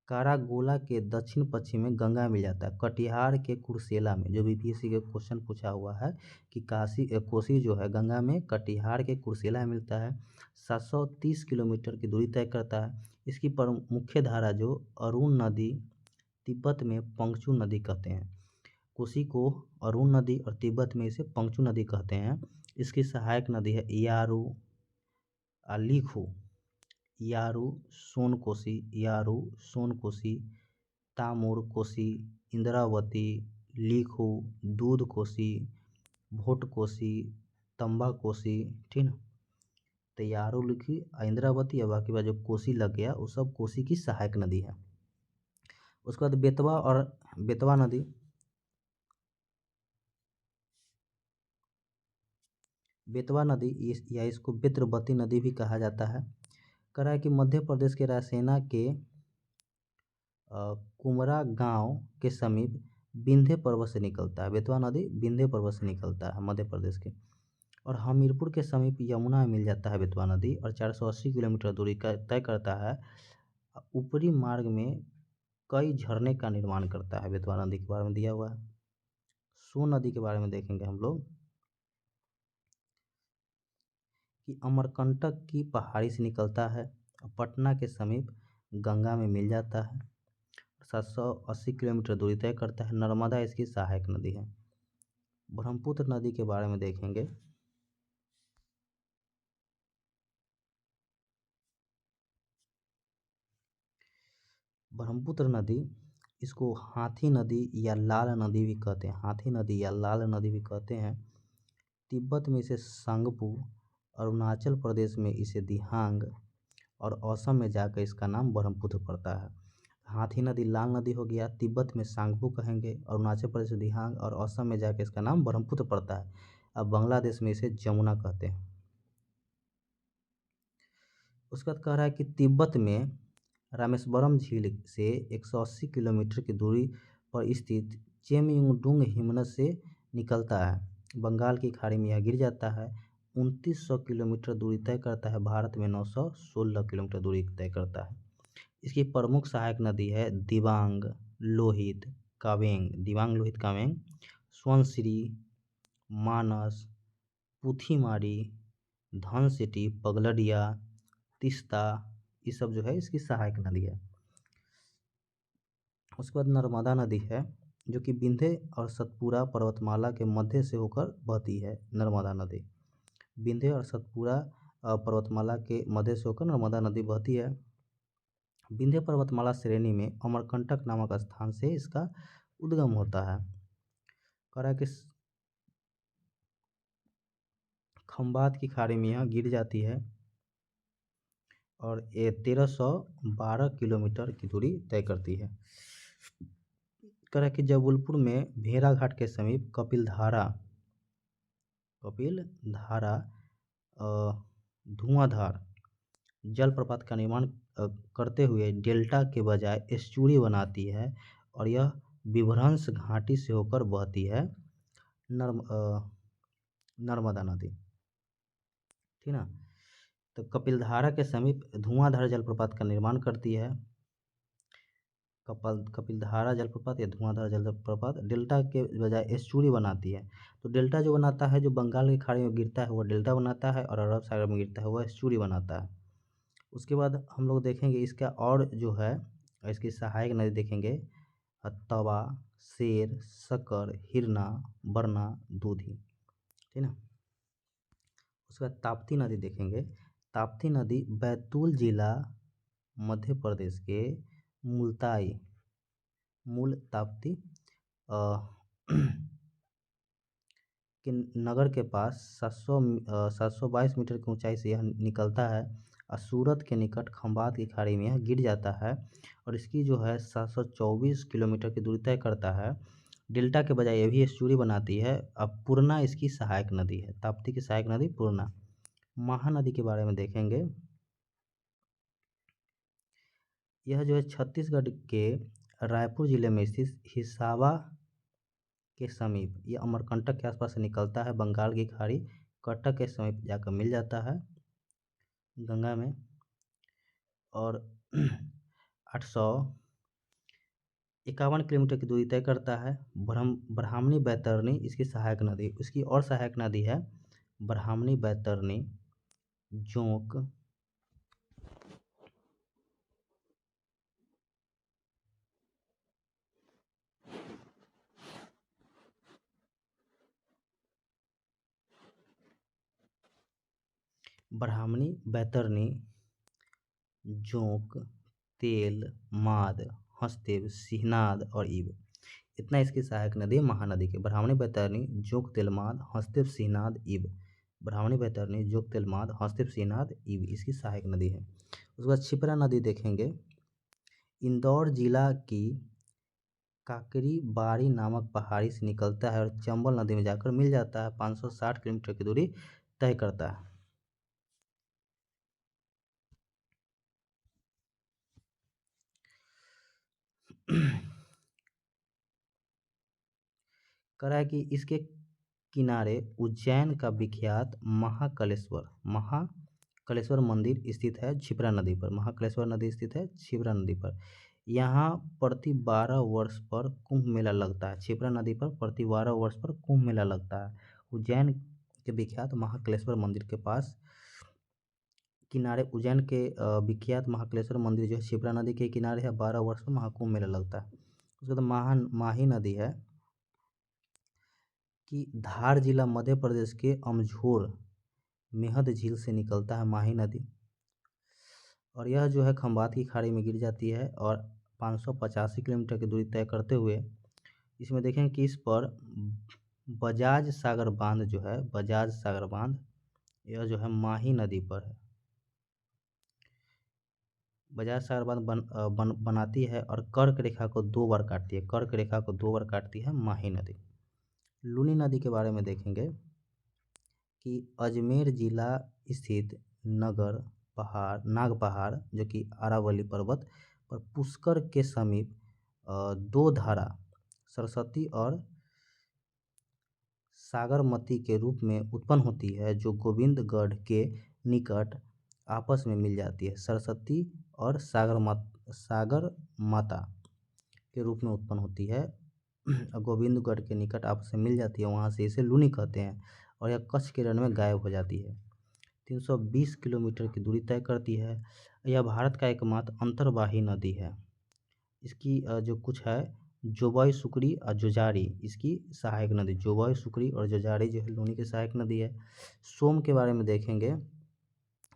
Speaker 1: कारागोला के दक्षिण पश्चिम में गंगा मिल जाता है। कटिहार के कुर्सेला में जो बीपीएससी के क्वेश्चन पूछा हुआ है कि कोसी जो है गंगा में कटिहार के कुर्सेला में मिलता है। 730 किलोमीटर की दूरी तय करता है। इसकी मुख्य धारा जो अरुण नदी, तिब्बत में पंगचू नदी कहते हैं। कोसी को अरुण नदी और तिब्बत में इसे पंगचू नदी कहते हैं। इसकी सहायक नदी है यारू, सोनकोसी, तामुर कोसी, इंद्रावती, लिखू, दूध कोसी, भोट कोसी, तंबा कोसी, ठीक ना। तैयारो लिखी इंद्रावती, और बाकी बाद जो कोसी लग गया वो सब कोसी की सहायक नदी है। उसके बाद बेतवा और बेतवा नदी, बेतवा नदी या इसको बेत्रवती नदी भी कहा जाता है। कह रहा है कि मध्य प्रदेश के रायसेना के कुमरा गांव के समीप विंध्य पर्वत से निकलता है। बेतवा नदी विंध्य पर्वत से निकलता है मध्य प्रदेश के। और हमीरपुर के समीप यमुना में मिल जाता है बेतवा नदी, और 480 किलोमीटर दूरी का तय करता है। ऊपरी मार्ग में कई झरने का निर्माण करता है। बेतवा नदी के बारे में दिया हुआ है। सोन नदी के बारे में देखेंगे हम लोग कि अमरकंटक की पहाड़ी से निकलता है, पटना के समीप गंगा में मिल जाता है। 780 किलोमीटर दूरी तय करता है। नर्मदा इसकी सहायक नदी है। ब्रह्मपुत्र नदी के बारे में देखेंगे। ब्रह्मपुत्र नदी, इसको हाथी नदी या लाल नदी भी कहते हैं। हाथी नदी या लाल नदी भी कहते हैं। तिब्बत में इसे सांगपू, अरुणाचल प्रदेश में इसे दिहांग, और असम में जाकर इसका नाम ब्रह्मपुत्र पड़ता है। हाथी नदी लाल नदी हो गया, तिब्बत में सांगपू कहेंगे, अरुणाचल प्रदेश में दिहांग, और असम में जाकर इसका नाम ब्रह्मपुत्र पड़ता है। अब बांग्लादेश में इसे जमुना कहते हैं। उसके बाद कह रहा है कि तिब्बत में रामेश्वरम झील से 180 किलोमीटर की दूरी पर स्थित चेमयुंगडुंग हिमनद से निकलता है। बंगाल की खाड़ी में यह गिर जाता है। 2900 किलोमीटर दूरी तय करता है। भारत में 916 किलोमीटर दूरी तय करता है। इसकी प्रमुख सहायक नदी है दिबांग, लोहित, कावेंग, दिबांग, लोहित, कावेंग, सुवनसिरी, मानस, पुथीमारी, धनसिटी, पगलड़िया, तीस्ता, ये सब जो है इसकी सहायक नदी है। उसके बाद नर्मदा नदी है, जो कि विंध्य और सतपुरा पर्वतमाला के मध्य से होकर बहती है। नर्मदा नदी विंध्य और सतपुरा पर्वतमाला के मध्य से होकर नर्मदा नदी बहती है। विंध्य पर्वतमाला श्रेणी में अमरकंटक नामक स्थान से इसका उद्गम होता है। कह रहा है कि खंबात की खाड़ी में यह गिर जाती है, और ये 1312 किलोमीटर की दूरी तय करती है। कह रहा है कि जबलपुर में भेड़ाघाट के समीप कपिलधारा धुआंधार जलप्रपात का निर्माण करते हुए डेल्टा के बजाय एस्चुरी बनाती है, और यह विभ्रंश घाटी से होकर बहती है नर्मदा नदी। ठीक ना। तो कपिलधारा के समीप धुआंधार जलप्रपात का निर्माण करती है। कपिलधारा जलप्रपात या धुआंधार जलप्रपात डेल्टा के बजाय एस्चुरी बनाती है। तो डेल्टा जो बनाता है, जो बंगाल की खाड़ी में गिरता है वो डेल्टा बनाता है, और अरब सागर में गिरता है वो एस्चुरी बनाता है। उसके बाद हम लोग देखेंगे इसका और जो है इसकी सहायक नदी देखेंगे, तवा, शेर, शक्कर, हिरना, बरना, दूधी। ठीक ना। उसके बाद ताप्ती नदी देखेंगे। ताप्ती नदी बैतूल जिला मध्य प्रदेश के मूल ताप्ती के नगर के पास 722 मीटर की ऊंचाई से यह निकलता है, और सूरत के निकट खंबात की खाड़ी में यह गिर जाता है, और इसकी जो है 724 किलोमीटर की दूरी तय करता है। डेल्टा के बजाय ये भी एस्चुरी बनाती है। अब पूर्णा इसकी सहायक नदी है। ताप्ती की सहायक नदी पूर्णा। महानदी के बारे में देखेंगे। यह जो है छत्तीसगढ़ के रायपुर जिले में स्थित हिसाबा के समीप, यह अमरकंटक के आसपास से निकलता है। बंगाल की खाड़ी कटक के समीप जाकर मिल जाता है गंगा में, और 851 किलोमीटर की दूरी तय करता है। ब्राह्मणी बैतरणी इसकी सहायक नदी। इसकी और सहायक नदी है ब्राह्मणी, बैतरणी, जोंक, ब्राह्मणी, बैतरणी, जोंक, तेल, माद, हसदेव, सिहनाद और ईब। इतना इसकी सहायक नदी महानदी के। ब्राह्मणी, बैतरणी, जोंक, तेलमाद, हसदेव, सिहनाद, ईब ब्राह्मणी बैतरणी, जोग तेलमाद, हस्तशिप श्रीनाथ, ईवी इसकी सहायक नदी है। उसके बाद क्षिप्रा नदी देखेंगे। इंदौर जिला की काकरी बाड़ी नामक पहाड़ी से निकलता है और चंबल नदी में जाकर मिल जाता है। 560 किलोमीटर की दूरी तय करता है। कह रहा है कि इसके किनारे उज्जैन का विख्यात महाकलेश्वर मंदिर स्थित है क्षिप्रा नदी पर। महाकलेश्वर नदी स्थित है क्षिप्रा नदी पर। यहाँ प्रति 12 वर्ष पर कुंभ मेला लगता है। क्षिप्रा नदी पर प्रति 12 वर्ष पर कुंभ मेला लगता है। उज्जैन के विख्यात महाकलेश्वर मंदिर के पास किनारे उज्जैन के विख्यात महाकलेश्वर मंदिर जो है क्षिप्रा नदी के किनारे है। 12 वर्ष पर महाकुंभ मेला लगता है। उसके बाद माही नदी है कि धार जिला मध्य प्रदेश के अमझोर मेहद झील से निकलता है माही नदी, और यह जो है खंबात की खाड़ी में गिर जाती है और 585 किलोमीटर की दूरी तय करते हुए इसमें देखें कि इस पर बजाज सागर बांध जो है, बजाज सागर बांध यह जो है माही नदी पर है। बजाज सागर बांध बनाती है और कर्क रेखा को 2 बार काटती है। कर्क रेखा को 2 बार काटती है माही नदी। लूनी नदी के बारे में देखेंगे कि अजमेर जिला स्थित नाग पहाड़ जो कि अरावली पर्वत पर पुष्कर के समीप 2 धारा सरस्वती और सागरमती के रूप में उत्पन्न होती है, जो गोविंदगढ़ के निकट आपस में मिल जाती है। सरस्वती और सागर माता के रूप में उत्पन्न होती है, गोविंदगढ़ के निकट आपस में मिल जाती है, वहाँ से इसे लूनी कहते हैं, और यह कच्छ के रण में गायब हो जाती है। 320 किलोमीटर की दूरी तय करती है। यह भारत का एकमात्र अंतर्वाही नदी है। इसकी जो कुछ है जोबई सुकरी और जोजारी इसकी सहायक नदी। जोबई सुकरी और जोजारी जो है लूनी की सहायक नदी है। सोम के बारे में देखेंगे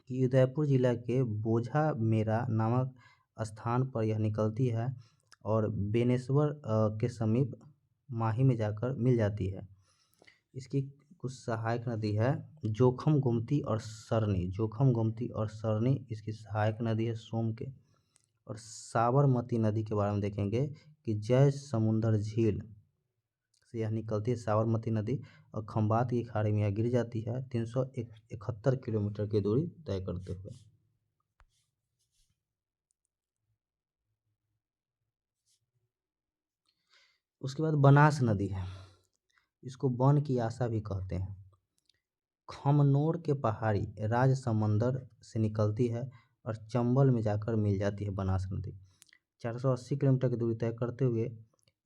Speaker 1: कि उदयपुर जिला के बोझा मेरा नामक स्थान पर यह निकलती है और बेनेश्वर के समीप माही में जाकर मिल जाती है। इसकी कुछ सहायक नदी है जोखम गोमती और सरनी। जोखम गोमती और सरनी इसकी सहायक नदी है सोम के। और साबरमती नदी के बारे में देखेंगे कि जय समुंदर झील से यह निकलती है साबरमती नदी और खंबात की खाड़ी में यह गिर जाती है 371 किलोमीटर की दूरी तय करते हुए। उसके बाद बनास नदी है। इसको वन की आशा भी कहते हैं। खमनोर के पहाड़ी राजसमंदर से निकलती है और चंबल में जाकर मिल जाती है बनास नदी। 480 किलोमीटर की दूरी तय करते हुए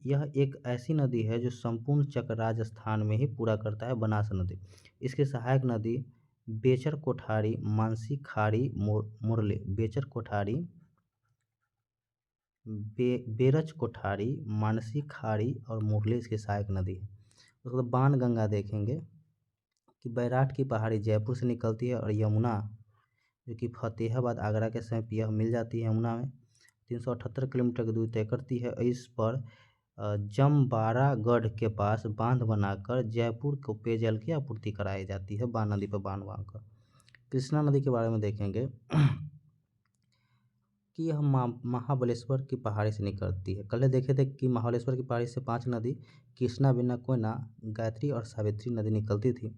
Speaker 1: यह एक ऐसी नदी है जो संपूर्ण चक्र राजस्थान में ही पूरा करता है। बनास नदी इसकी सहायक नदी बेचर कोठारी, मानसी खाड़ी, मुरले। बेचर कोठारी, बेरच कोठारी, मानसी खाड़ी और मुरले इसकी सहायक नदी है। उसके बाद बाण गंगा देखेंगे कि बैराट की पहाड़ी जयपुर से निकलती है और यमुना जो कि फतेहाबाद आगरा के समीप यह मिल जाती है यमुना में। 378 किलोमीटर की दूरी तय करती है। इस पर जमबारागढ़ के पास बांध बनाकर जयपुर को पेयजल की आपूर्ति कराई जाती है बाण नदी पर बांध बांधकर। कृष्णा नदी के बारे में देखेंगे कि यह महाबलेश्वर की पहाड़ी से निकलती है। कल देखे थे कि महाबलेश्वर की पहाड़ी से 5 नदी कृष्णा, बिना कोयना, गायत्री और सावित्री नदी निकलती थी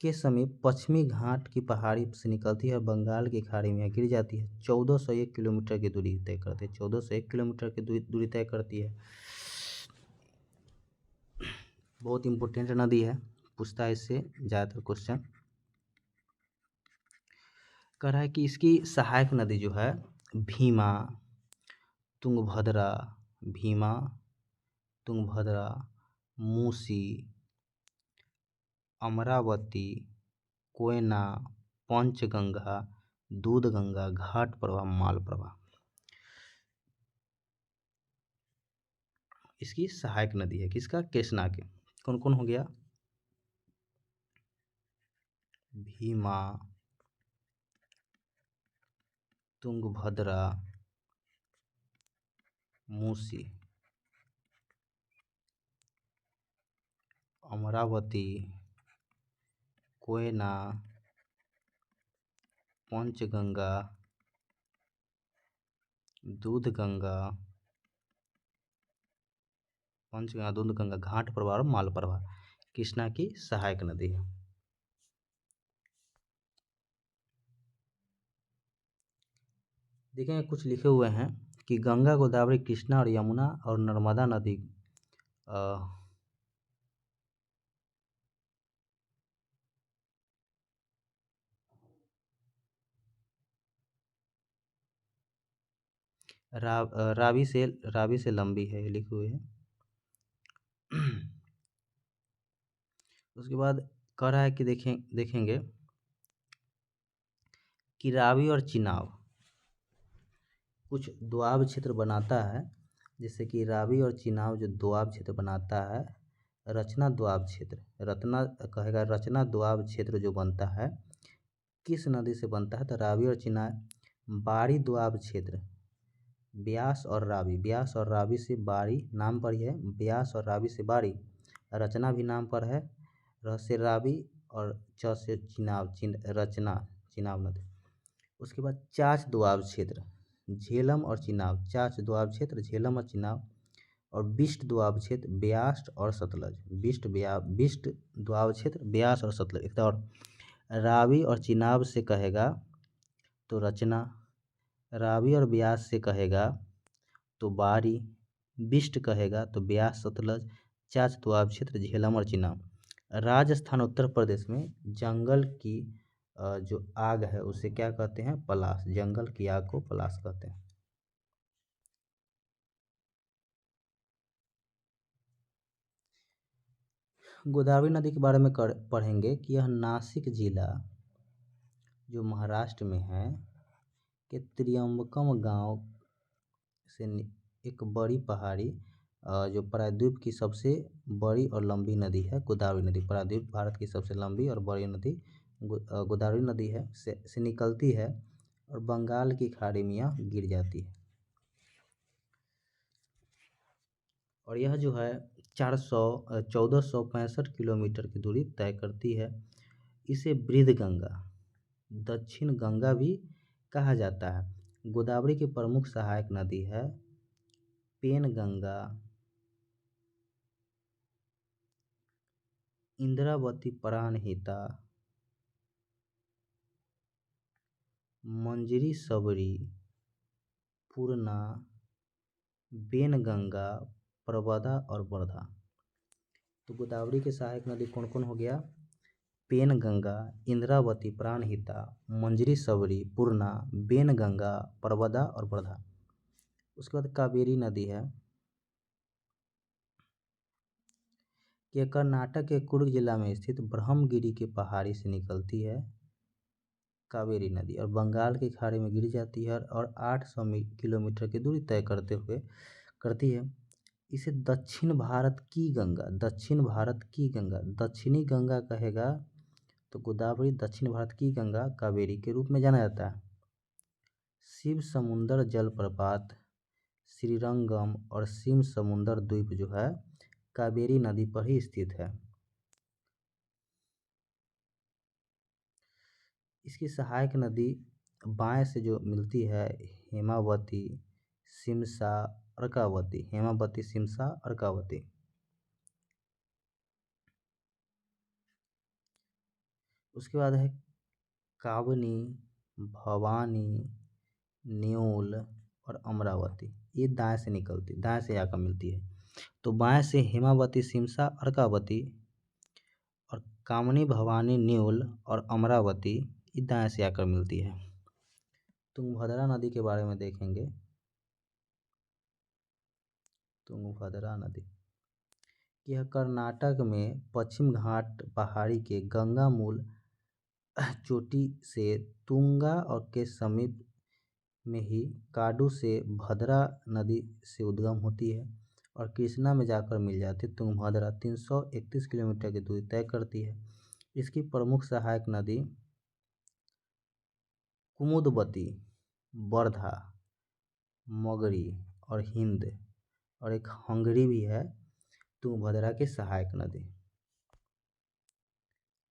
Speaker 1: के समीप पश्चिमी घाट की पहाड़ी से निकलती है, बंगाल की खाड़ी में गिर जाती है। 1401 किलोमीटर की दूरी तय करती है। 1401 किलोमीटर की दूरी तय करती है। बहुत इम्पोर्टेंट नदी है, पूछता है इससे ज़्यादातर क्वेश्चन। कह रहा है कि इसकी सहायक नदी जो है भीमा, तुंगभद्रा, भीमा, तुंगभद्रा, मूसी, अमरावती, कोयना, पंचगंगा, दूधगंगा, घाट प्रभा, माल प्रभा इसकी सहायक नदी है। किसका? कृष्णा के। कौन कौन हो गया? भीमा, तुंगभद्रा, मूसी, अमरावती, कोयना, पंचगंगा, दूधगंगा, पंचगंगा, दूधगंगा, घाट प्रवाह और माल प्रवाह कृष्णा की सहायक नदी है। देखेंगे कुछ लिखे हुए हैं कि गंगा, गोदावरी, कृष्णा और यमुना और नर्मदा नदी रावी से लंबी है, ये लिखे हुए हैं। उसके बाद कह रहा है कि देखेंगे कि रावी और चिनाब कुछ दोआब क्षेत्र बनाता है, जैसे कि रावी और चिनाब जो दोआब क्षेत्र बनाता है, रचना दोआब क्षेत्र, रचना दोआब क्षेत्र जो बनता है किस नदी से बनता है, तो रावी और चिनाब। बारी दोआब क्षेत्र, ब्यास और रावी से बारी नाम पर ही है, ब्यास और रावी से बारी, रचना भी नाम पर है, र से रावी और च से रचना चिनाब नदी। उसके बाद चाच दोआब क्षेत्र, झेलम और चिनाब, चाच दोआब क्षेत्र झेलम और चिनाब, और बिष्ट दोआब क्षेत्र ब्यास और सतलज, बिष्ट दोआब क्षेत्र ब्यास और सतलज। एक और रावी और चिनाब से कहेगा तो रचना, रावी और ब्यास से कहेगा तो बारी, बिष्ट कहेगा तो ब्यास सतलज, चाच दोआब क्षेत्र झेलम और चिनाब। राजस्थान उत्तर प्रदेश में जंगल की जो आग है उसे क्या कहते हैं, पलाश, जंगल की आग को पलाश कहते हैं। गोदावरी नदी के बारे में पढ़ेंगे कि यह नासिक जिला जो महाराष्ट्र में है के त्रियंबकम गांव से एक बड़ी पहाड़ी जो प्रायद्वीप की सबसे बड़ी और लंबी नदी है गोदावरी नदी। प्रायद्वीप भारत की सबसे लंबी और बड़ी नदी गोदावरी नदी है से निकलती है और बंगाल की खाड़ी में यह गिर जाती है। और यह जो है 1465 किलोमीटर की दूरी तय करती है। इसे बृहद गंगा, दक्षिण गंगा भी कहा जाता है। गोदावरी की प्रमुख सहायक नदी है पेनगंगा, इंद्रावती, प्राणहिता, मंजरी सबरी, पूर्णा, बेनगंगा, प्रवदा और वर्धा। तो गोदावरी के सहायक नदी कौन कौन हो गया, पेनगंगा, इंद्रावती, प्राणहिता, मंजरी सबरी, पूर्णा, बेनगंगा, प्रवदा और वर्धा। उसके बाद कावेरी नदी है, यह कर्नाटक के कुर्ग जिला में स्थित ब्रह्मगिरी की पहाड़ी से निकलती है कावेरी नदी और बंगाल की खाड़ी में गिर जाती है और 800 किलोमीटर की दूरी तय करती है। इसे दक्षिण भारत की गंगा, दक्षिणी गंगा कहेगा तो गोदावरी दक्षिण भारत की गंगा कावेरी के रूप में जाना जाता है। शिव समुंदर जलप्रपात, श्रीरंगम और शिव समुंदर द्वीप जो है कावेरी नदी पर ही स्थित है। इसकी सहायक नदी बाएं से जो मिलती है हेमावती, सिमसा, अर्कावती, हेमावती, सिमसा, अर्कावती। उसके बाद है कावनी, भवानी, न्यूल और अमरावती। ये दाएं से आकर मिलती है। तो बाएं से हेमावती, सिमसा, अर्कावती और कामनी, भवानी, न्यूल और अमरावती ये दाएं से आकर मिलती है। तुंगभद्रा नदी के बारे में देखेंगे। तुंगभद्रा नदी यह कर्नाटक में पश्चिम घाट पहाड़ी के गंगा मूल चोटी से तुंगा और के समीप में ही काडू से भद्रा नदी से उद्गम होती है और कृष्णा में जाकर मिल जाती है। तुंगभद्रा 331 किलोमीटर की दूरी तय करती है। इसकी प्रमुख सहायक नदी कुमुदवती, वर्धा, मगरी और हिंद और एक हंगरी भी है तुंगभद्रा की सहायक नदी।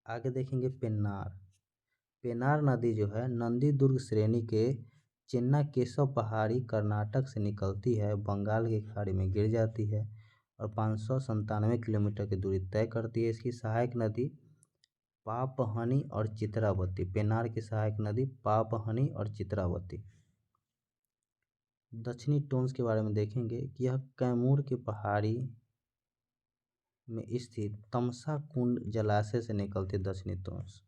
Speaker 1: आगे देखेंगे पेन्नार। पेन्नार नदी जो है नंदी दुर्ग श्रेणी के चेन्नाकेशव पहाड़ी कर्नाटक से निकलती है, बंगाल की खाड़ी में गिर जाती है और 597 किलोमीटर की दूरी तय करती है। इसकी सहायक नदी पापहनी और चित्रावती। पेन्नार की सहायक नदी पापहनी और चित्रावती। दक्षिणी टोंस के बारे में देखेंगे कि यह कैमूर की पहाड़ी में स्थित तमसा कुंड जलाशय से निकलती दक्षिणी टोंस।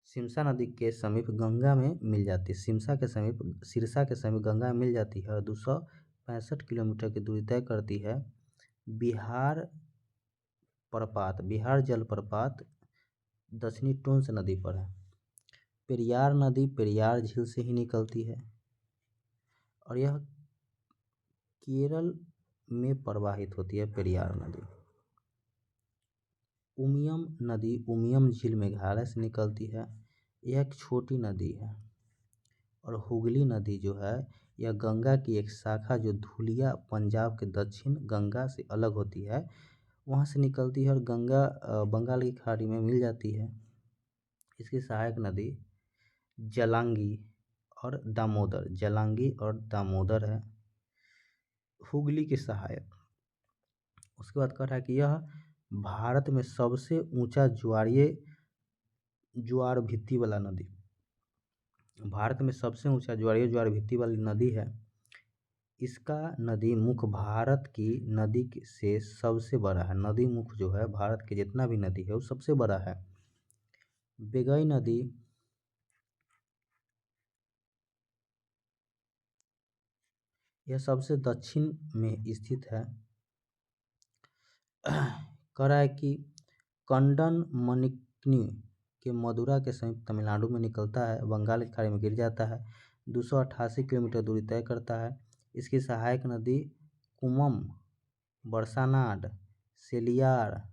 Speaker 1: सिमसा नदी के समीप गंगा में मिल जाती है। सिरसा के समीप गंगा में मिल जाती है और 265 किलोमीटर की दूरी तय करती है। बिहार जलप्रपात दक्षिणी टोंस नदी पर है। पेरियार नदी पेरियार झील से ही निकलती है और यह केरल में प्रवाहित होती है। पेरियार नदी। उमियम नदी उमियम झील मेघालय से निकलती है। यह एक छोटी नदी है। और हुगली नदी जो है यह गंगा की एक शाखा जो धुलिया पंजाब के दक्षिण गंगा से अलग होती है, वहाँ से निकलती है और गंगा बंगाल की खाड़ी में मिल जाती है। इसकी सहायक नदी जलांगी और दामोदर है, हुगली की सहायक। उसके बाद कह रहा है कि यह भारत में सबसे ऊंचा ज्वार भित्ति वाला नदी, भारत में सबसे ऊंचा ज्वार भित्ति वाली नदी है। इसका नदी मुख भारत की नदी से सबसे बड़ा है। नदी मुख जो है भारत के जितना भी नदी है वो सबसे बड़ा है। बेगई नदी यह सबसे दक्षिण में स्थित है। कह रहा है कि कंडन मणिकनी के मदुरा के समीप तमिलनाडु में निकलता है, बंगाल की खाड़ी में गिर जाता है, 288 किलोमीटर दूरी तय करता है। इसकी सहायक नदी कुमम, बरसानाड, सेलियार,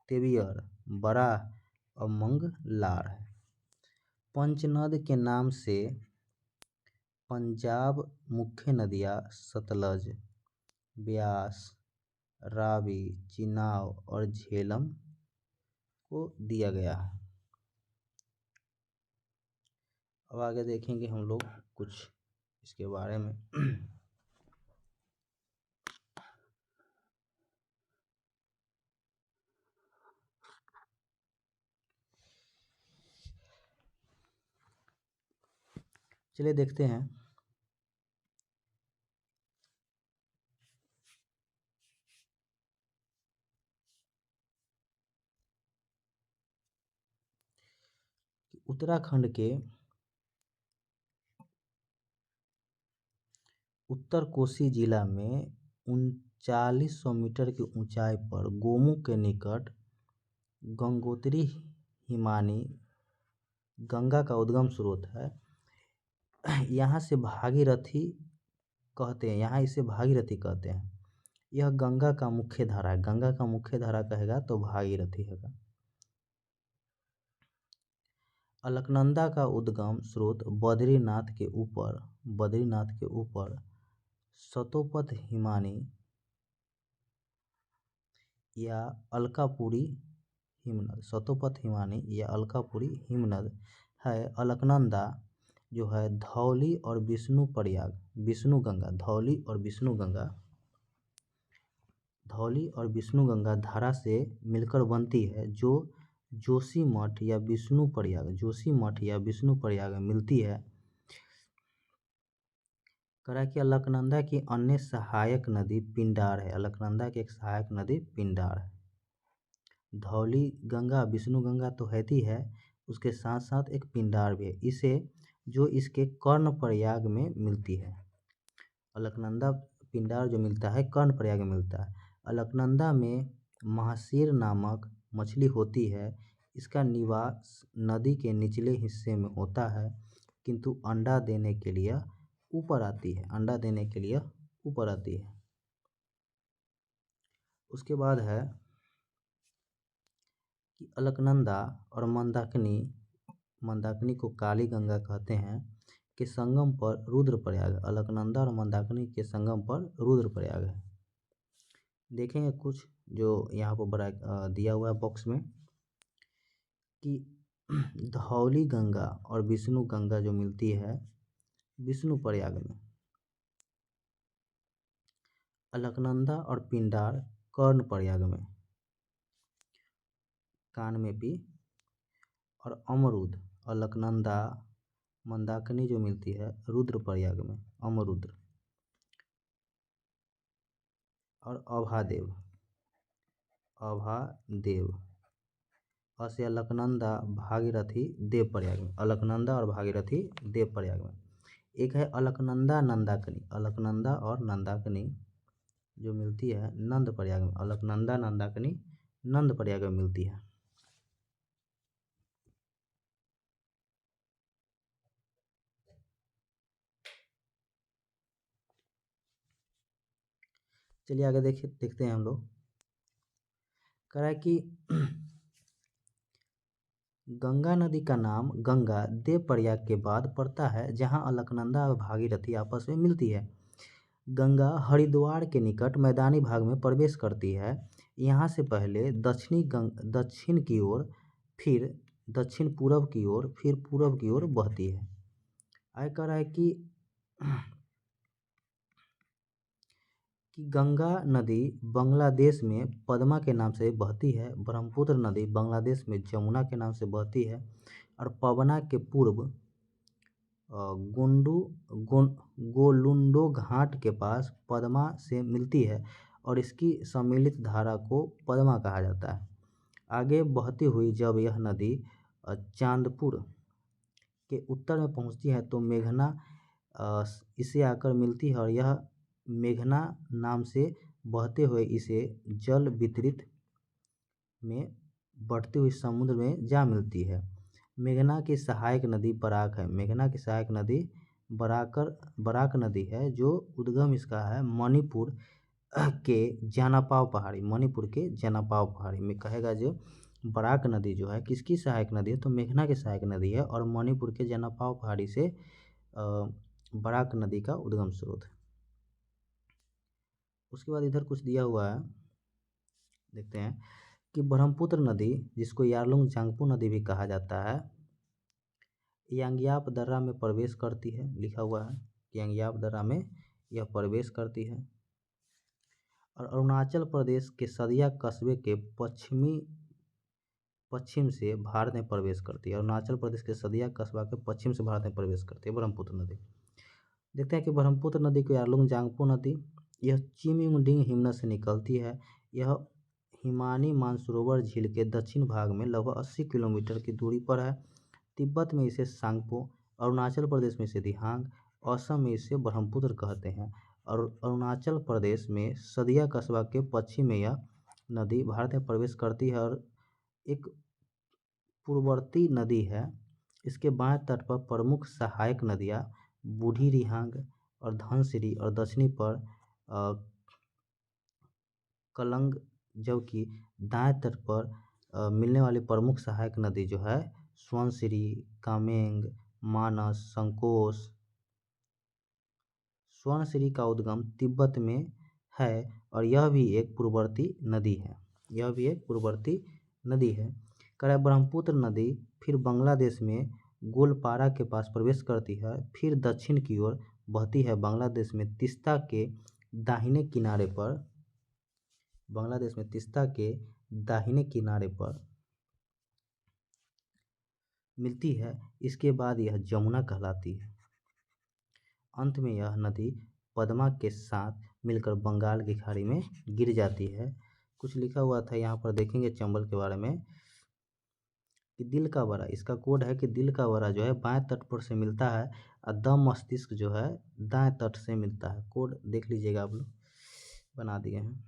Speaker 1: तेबियर, बराह और मंगलार है। पंचनद के नाम से पंजाब मुख्य नदियाँ सतलज, ब्यास, रावी, चिनाब और झेलम को दिया गया है। अब आगे देखेंगे हम लोग कुछ इसके बारे में। चलिए देखते हैं। उत्तराखंड के उत्तर कोसी जिला में 3900 मीटर की ऊंचाई पर गोमुख के निकट गंगोत्री हिमानी गंगा का उद्गम स्रोत है। यहाँ से भागीरथी कहते हैं, यहाँ इसे भागीरथी कहते हैं। यह गंगा का मुख्य धारा है। गंगा का मुख्य धारा कहेगा तो भागीरथी है। अलकनंदा का उद्गम स्रोत बद्रीनाथ के ऊपर सतोपथ हिमानी या अलकापुरी हिमनद है। अलकनंदा जो है धौली और विष्णु गंगा धारा से मिलकर बनती है, जो जोशीमठ या विष्णु प्रयाग में मिलती है। करा कि अलकनंदा की अन्य सहायक नदी पिंडार है। अलकनंदा की एक सहायक नदी पिंडार है। धौली गंगा विष्णु गंगा तो रहती है, उसके साथ साथ एक पिंडार भी है, जो इसके कर्णप्रयाग में मिलती है। अलकनंदा पिंडार जो मिलता है कर्णप्रयाग में मिलता है। अलकनंदा में महासीर नामक मछली होती है। इसका निवास नदी के निचले हिस्से में होता है, किंतु अंडा देने के लिए ऊपर आती है। उसके बाद है कि अलकनंदा और मंदाकिनी को काली गंगा कहते हैं के संगम पर रुद्रप्रयाग। अलकनंदा और मंदाकिनी के संगम पर रुद्रप्रयाग है। देखेंगे कुछ जो यहाँ पर बड़ा दिया हुआ है बॉक्स में कि धौली गंगा और विष्णु गंगा जो मिलती है विष्णु प्रयाग में, अलकनंदा और पिंडार कर्ण प्रयाग में, कान में भी, और अमरुद अलकनंदा मंदाकिनी जो मिलती है रुद्र प्रयाग में, अमरुद्र, और अभादेव, अभादेव अस्य अलकनंदा भागीरथी देव प्रयाग में, अलकनंदा और भागीरथी देव प्रयाग में। एक है अलकनंदा नंदाकिनी, अलकनंदा और नंदाकिनी जो मिलती है नंद प्रयाग में, अलकनंदा नंदाकिनी नंद प्रयाग में मिलती है। चलिए आगे देखते हैं हम लोग। कह रहा है कि गंगा नदी का नाम गंगा देव प्रयाग के बाद पड़ता है जहां अलकनंदा और भागीरथी आपस में मिलती है। गंगा हरिद्वार के निकट मैदानी भाग में प्रवेश करती है। यहाँ से पहले दक्षिण की ओर, फिर दक्षिण पूर्व की ओर, फिर पूर्व की ओर बहती है। आगे कह रहा है कि गंगा नदी बांग्लादेश में पद्मा के नाम से बहती है, ब्रह्मपुत्र नदी बांग्लादेश में जमुना के नाम से बहती है, और पवना के पूर्व गोलुंडो घाट के पास पद्मा से मिलती है और इसकी सम्मिलित धारा को पद्मा कहा जाता है। आगे बहती हुई जब यह नदी चांदपुर के उत्तर में पहुंचती है तो मेघना इसे आकर मिलती है और यह मेघना नाम से बहते हुए इसे जल वितरित में बढ़ती हुई समुद्र में जा मिलती है। मेघना की सहायक नदी बराक है। मेघना की सहायक नदी बराक नदी है जो उद्गम इसका है मणिपुर के जनापाव पहाड़ी, मणिपुर के जनापाव पहाड़ी में कहेगा। जो बराक नदी जो है किसकी सहायक नदी है तो मेघना की सहायक नदी है और मणिपुर के जनापाव पहाड़ी से बराक नदी का उद्गम स्रोत है। उसके बाद इधर कुछ दिया हुआ है, देखते हैं कि ब्रह्मपुत्र नदी जिसको यारलुंग जांगपो नदी भी कहा जाता है यांग्याप दर्रा में प्रवेश करती है। लिखा हुआ है कि यांग्याप दर्रा में यह प्रवेश करती है और अरुणाचल प्रदेश के सदिया कस्बे के पश्चिम से भारत में प्रवेश करती है। अरुणाचल प्रदेश के सदिया कस्बा के पश्चिम से भारत में प्रवेश करती है ब्रह्मपुत्र नदी। देखते हैं कि ब्रह्मपुत्र नदी को यारलुंग जांगपो नदी, यह चिमिंगडिंग हिमनद से निकलती है। यह हिमानी मानसरोवर झील के दक्षिण भाग में लगभग 80 किलोमीटर की दूरी पर है। तिब्बत में इसे सांगपो, अरुणाचल प्रदेश में इसे दिहांग, असम में इसे ब्रह्मपुत्र कहते हैं और अरुणाचल प्रदेश में सदिया कस्बा के पश्चिम में यह नदी भारत में प्रवेश करती है और एक पूर्ववर्ती नदी है। इसके बाएं तट पर प्रमुख सहायक नदियाँ बूढ़ी रिहांग और धनसिरी और दक्षिणी पर कलंग, जबकि दाएं तट पर मिलने वाली प्रमुख सहायक नदी जो है स्वनसिरी, कामेंग, मानस, संकोश। स्वनसिरी का उद्गम तिब्बत में है और यह भी एक पूर्ववर्ती नदी है, यह भी एक पूर्ववर्ती नदी है। कह ब्रह्मपुत्र नदी फिर बांग्लादेश में गोलपारा के पास प्रवेश करती है, फिर दक्षिण की ओर बहती है। बांग्लादेश में तीस्ता के दाहिने किनारे पर मिलती है। इसके बाद यह जमुना कहलाती है। अंत में यह नदी पद्मा के साथ मिलकर बंगाल की खाड़ी में गिर जाती है। कुछ लिखा हुआ था यहाँ पर, देखेंगे चंबल के बारे में कि दिल का वरा, इसका कोड है कि दिल का वरा जो है बाएं तट पर से मिलता है और दम मस्तिष्क जो है दाएं तट से मिलता है। कोड देख लीजिएगा, आप लोग बना दिए हैं।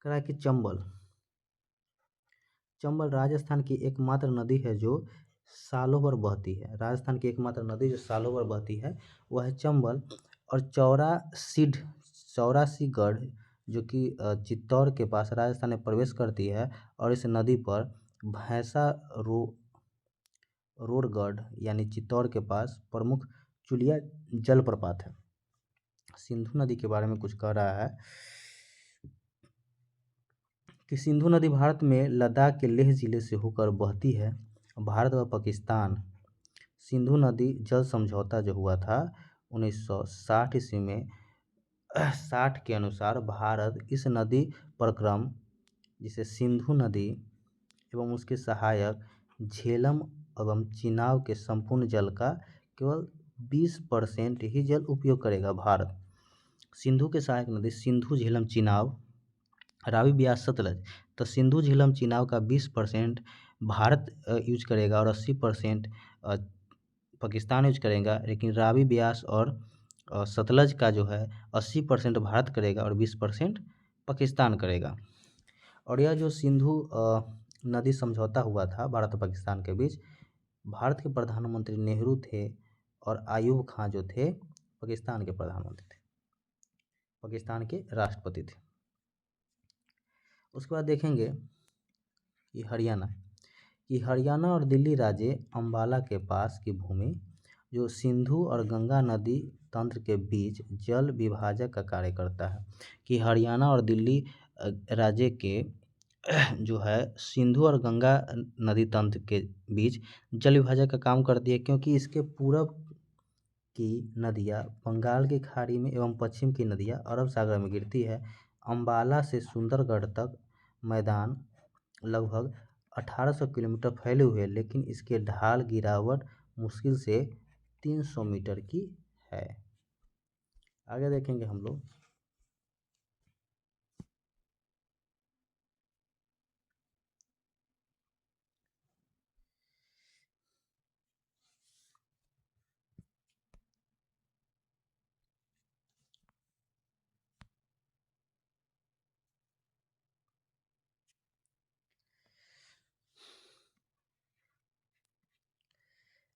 Speaker 1: कह रहा है कि चंबल राजस्थान की एकमात्र नदी है जो सालों भर बहती है। राजस्थान की एकमात्र नदी जो सालों भर बहती है वह है चंबल। और चौरासीगढ़ जो कि चित्तौड़ के पास राजस्थान में प्रवेश करती है और इस नदी पर भैंसा रोडगढ़ यानी चित्तौड़ के पास प्रमुख चुलिया जलप्रपात है। सिंधु नदी के बारे में कुछ कह रहा है कि सिंधु नदी भारत में लद्दाख के लेह जिले से होकर बहती है। भारत व पाकिस्तान सिंधु नदी जल समझौता जो हुआ था 1960 ईस्वी में 60 के अनुसार भारत इस नदी प्रक्रम जिसे सिंधु नदी एवं उसके सहायक झेलम एवं चिनाब के संपूर्ण जल का केवल 20% ही जल उपयोग करेगा। भारत सिंधु के सहायक नदी सिंधु, झेलम, चिनाब, रावी, ब्यास, सतलज। तो सिंधु, झेलम, चिनाब का 20% भारत यूज करेगा और 80% पाकिस्तान यूज करेगा। लेकिन रावी, ब्यास और सतलज का जो है 80% भारत करेगा और 20% पाकिस्तान करेगा। और यह जो सिंधु नदी समझौता हुआ था भारत और पाकिस्तान के बीच, भारत के प्रधानमंत्री नेहरू थे और आयूब खां जो थे पाकिस्तान के प्रधानमंत्री थे, पाकिस्तान के राष्ट्रपति थे। उसके बाद देखेंगे कि हरियाणा और दिल्ली राज्य अम्बाला के पास की भूमि जो सिंधु और गंगा नदी तंत्र के बीच जल विभाजक का कार्य करता है। कि हरियाणा और दिल्ली राज्य के जो है सिंधु और गंगा नदी तंत्र के बीच जल विभाजक का काम करती है, क्योंकि इसके पूरब की नदियाँ बंगाल की खाड़ी में एवं पश्चिम की नदियाँ अरब सागर में गिरती है। अम्बाला से सुंदरगढ़ तक मैदान लगभग 1800 किलोमीटर फैले हुए, लेकिन इसके ढाल गिरावट मुश्किल से 300 मीटर की है। आगे देखेंगे हम लोग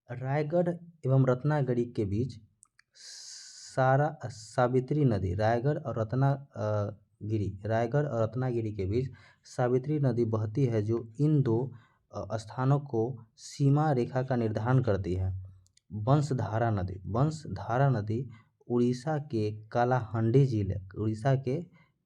Speaker 1: रायगढ़ एवं रत्नागिरी के बीच सावित्री नदी रायगढ़ और रत्नागिरी के बीच सावित्री नदी बहती है, जो इन दो स्थानों को सीमा रेखा का निर्धारण करती है। वंशधारा नदी उड़ीसा के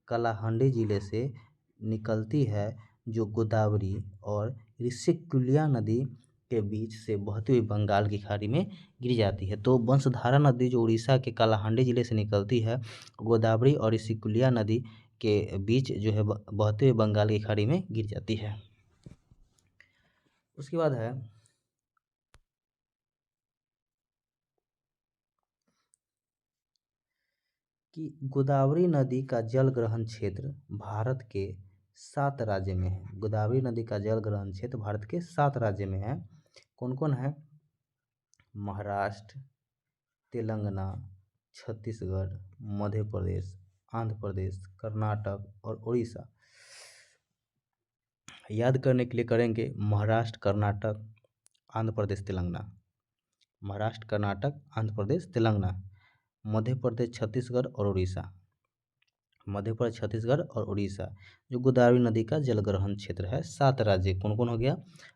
Speaker 1: कालाहांडी जिले से निकलती है, जो गोदावरी और ऋषिकुल्या नदी के बीच से बहती हुई बंगाल की खाड़ी में गिर जाती है। तो वंशधारा नदी जो उड़ीसा के कालाहांडी जिले से निकलती है, गोदावरी और ऋषिकुल्या नदी के बीच जो है बहते हुए बंगाल की खाड़ी में गिर जाती है। उसके बाद है कि गोदावरी नदी का जल ग्रहण क्षेत्र भारत के 7 राज्य में है। गोदावरी नदी का जल ग्रहण क्षेत्र भारत के 7 राज्य में है। कौन कौन है? महाराष्ट्र, तेलंगाना, छत्तीसगढ़, मध्य प्रदेश, आंध्र प्रदेश, कर्नाटक और उड़ीसा। याद करने के लिए करेंगे महाराष्ट्र, कर्नाटक, आंध्र प्रदेश, तेलंगाना। महाराष्ट्र, कर्नाटक, आंध्र प्रदेश, तेलंगाना, मध्य प्रदेश, छत्तीसगढ़ और उड़ीसा। मध्य प्रदेश, छत्तीसगढ़ और उड़ीसा जो गोदावरी नदी का जलग्रहण क्षेत्र है। 7 राज्य कौन कौन हो गया?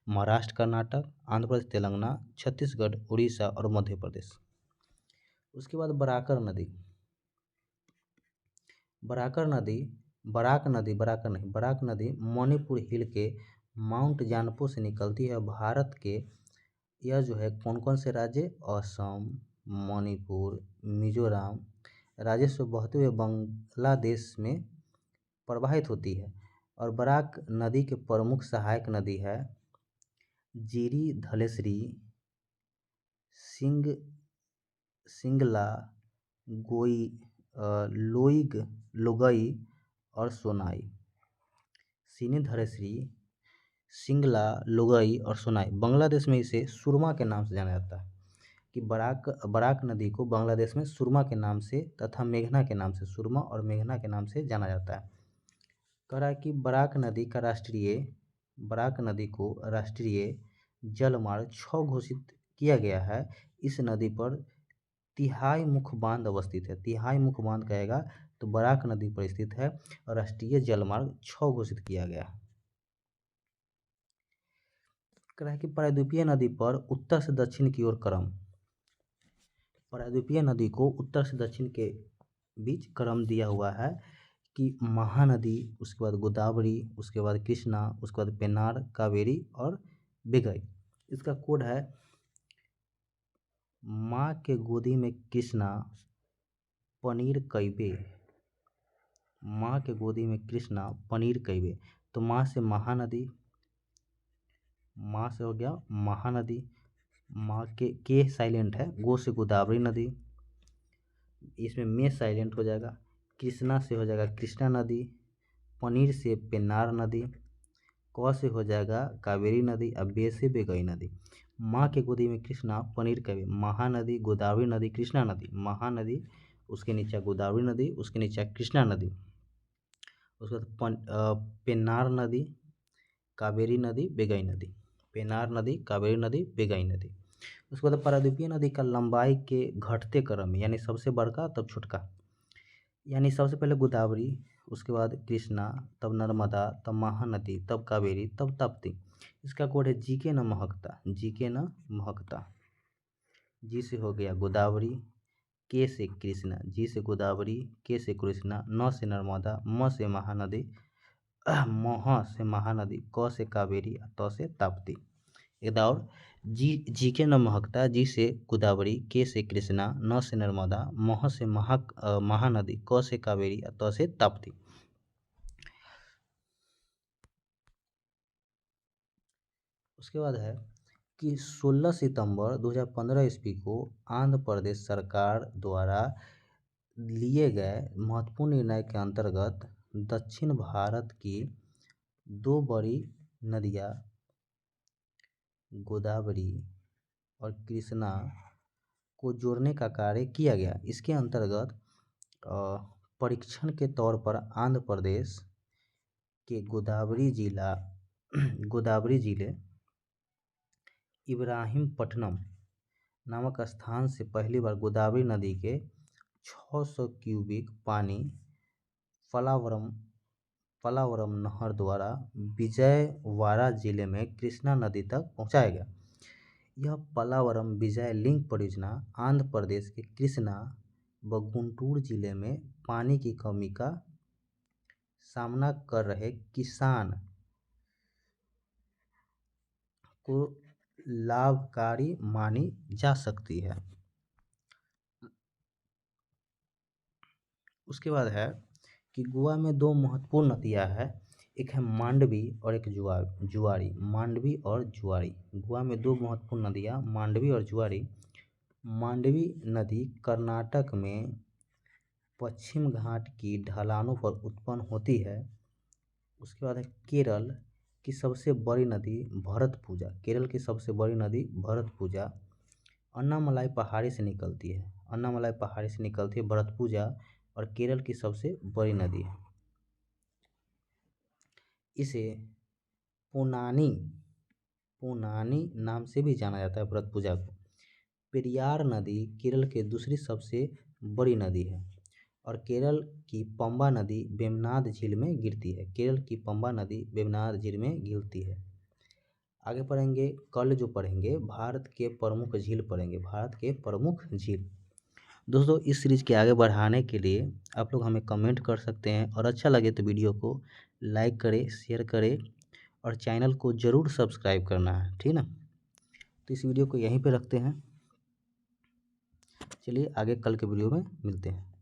Speaker 1: महाराष्ट्र, कर्नाटक, आंध्र प्रदेश, तेलंगाना, छत्तीसगढ़, उड़ीसा और मध्य प्रदेश। उसके बाद बराक नदी मणिपुर हिल के माउंट जानपो से निकलती है। भारत के यह जो है कौन कौन से राज्य? असम, मणिपुर, मिजोरम राज्य से बहते हुए बांग्लादेश में प्रवाहित होती है। और बराक नदी के प्रमुख सहायक नदी है जीरी, धलेश्वरी, सिंगला, लोगई और सोनाई। सीनी, धलेश्वरी, सिंगला, लोगई और सोनाई। बांग्लादेश में इसे सुरमा के नाम से जाना जाता है। कि बराक नदी को बांग्लादेश में सुरमा के नाम से तथा मेघना के नाम से, सुरमा और मेघना के नाम से जाना जाता है। कह रहा है कि बराक नदी को राष्ट्रीय जलमार्ग 6 घोषित किया गया है। इस नदी पर तिहाई मुख्य बांध अवस्थित है। तिहाई मुख्य बांध कहेगा तो बराक नदी पर स्थित है और राष्ट्रीय जलमार्ग 6 घोषित किया गया है। कह रहा है कि प्रायद्वीपीय नदी पर उत्तर से दक्षिण की ओर क्रम। प्रायद्वीपीय नदी को उत्तर से दक्षिण के बीच क्रम दिया हुआ है कि महानदी, उसके बाद गोदावरी, उसके बाद कृष्णा, उसके बाद पेन्नार, कावेरी और बिगई। इसका कोड है माँ के गोदी में कृष्णा पनीर कैबे। माँ के गोदी में कृष्णा पनीर कैबे। तो माँ से महानदी, माँ से हो गया महानदी, माँ के साइलेंट है, गो से गोदावरी नदी, इसमें में साइलेंट हो जाएगा, कृष्णा से हो जाएगा कृष्णा नदी, पनीर से पेन्नार नदी, क से हो जाएगा कावेरी नदी, अब बे से बेगई नदी। माँ के गोदी में कृष्णा पनीर कैबे, महानदी, गोदावरी नदी, कृष्णा नदी, महानदी, उसके नीचे गोदावरी नदी, उसके नीचे कृष्णा नदी, उसके बाद पेन्नार नदी, कावेरी नदी, बेगई नदी, पेन्नार नदी, कावेरी नदी, बेगई नदी। उसके बाद पारादीपीय नदी का लंबाई के घटते क्रम में, यानी सबसे बड़का तब छोटका, यानी सबसे पहले गोदावरी, उसके बाद कृष्णा, तब नर्मदा, तब महानदी, तब कावेरी, तब ताप्ती। इसका कोड है जी के न महकता, जी के न महकता। जी से हो गया गोदावरी, के से कृष्णा, जी से गोदावरी, के से कृष्णा, न से नर्मदा, म से महानदी, मह से महानदी, क से कावेरी, त से ताप्ती। एक और, जी के न महकता, जी से गोदावरी, के से कृष्णा, न से नर्मदा, मह से महानदी, क से कावेरी, त से ताप्ती। उसके बाद है कि 16 सितंबर 2015 ईस्वी को आंध्र प्रदेश सरकार द्वारा लिए गए महत्वपूर्ण निर्णय के अंतर्गत दक्षिण भारत की दो बड़ी नदियाँ गोदावरी और कृष्णा को जोड़ने का कार्य किया गया। इसके अंतर्गत परीक्षण के तौर पर आंध्र प्रदेश के गोदावरी जिले इब्राहीमपट्टनम नामक स्थान से पहली बार गोदावरी नदी के 600 क्यूबिक पानी पलावरम नहर द्वारा विजयवाड़ा जिले में कृष्णा नदी तक पहुंचाया गया। यह पलावरम विजय लिंक परियोजना आंध्र प्रदेश के कृष्णा व गुंटूर जिले में पानी की कमी का सामना कर रहे किसान को लाभकारी मानी जा सकती है। उसके बाद है कि गोवा में दो महत्वपूर्ण नदियाँ हैं, एक है मांडवी और एक जुआरी। मांडवी और जुआरी, गोवा में दो महत्वपूर्ण नदियाँ मांडवी और जुआरी। मांडवी नदी कर्नाटक में पश्चिम घाट की ढलानों पर उत्पन्न होती है। उसके बाद है केरल की सबसे बड़ी नदी भरतपुजा। केरल की सबसे बड़ी नदी भरतपुजा अन्नामलाई पहाड़ी से निकलती है। अन्नामलाई पहाड़ी से निकलती है भरतपुजा, और केरल की सबसे बड़ी नदी है। इसे पुनानी नाम से भी जाना जाता है भरतपुजा को। पेरियार नदी केरल की दूसरी सबसे बड़ी नदी है, और केरल की पंबा नदी वेम्बनाड झील में गिरती है। केरल की पंबा नदी वेम्बनाड झील में गिरती है। आगे पढ़ेंगे, कल जो पढ़ेंगे भारत के प्रमुख झील पढ़ेंगे, भारत के प्रमुख झील। दोस्तों, इस सीरीज़ के आगे बढ़ाने के लिए आप लोग हमें कमेंट कर सकते हैं, और अच्छा लगे तो वीडियो को लाइक करें, शेयर करें, और चैनल को ज़रूर सब्सक्राइब करना है, ठीक ना। तो इस वीडियो को यहीं पे रखते हैं। चलिए आगे कल के वीडियो में मिलते हैं।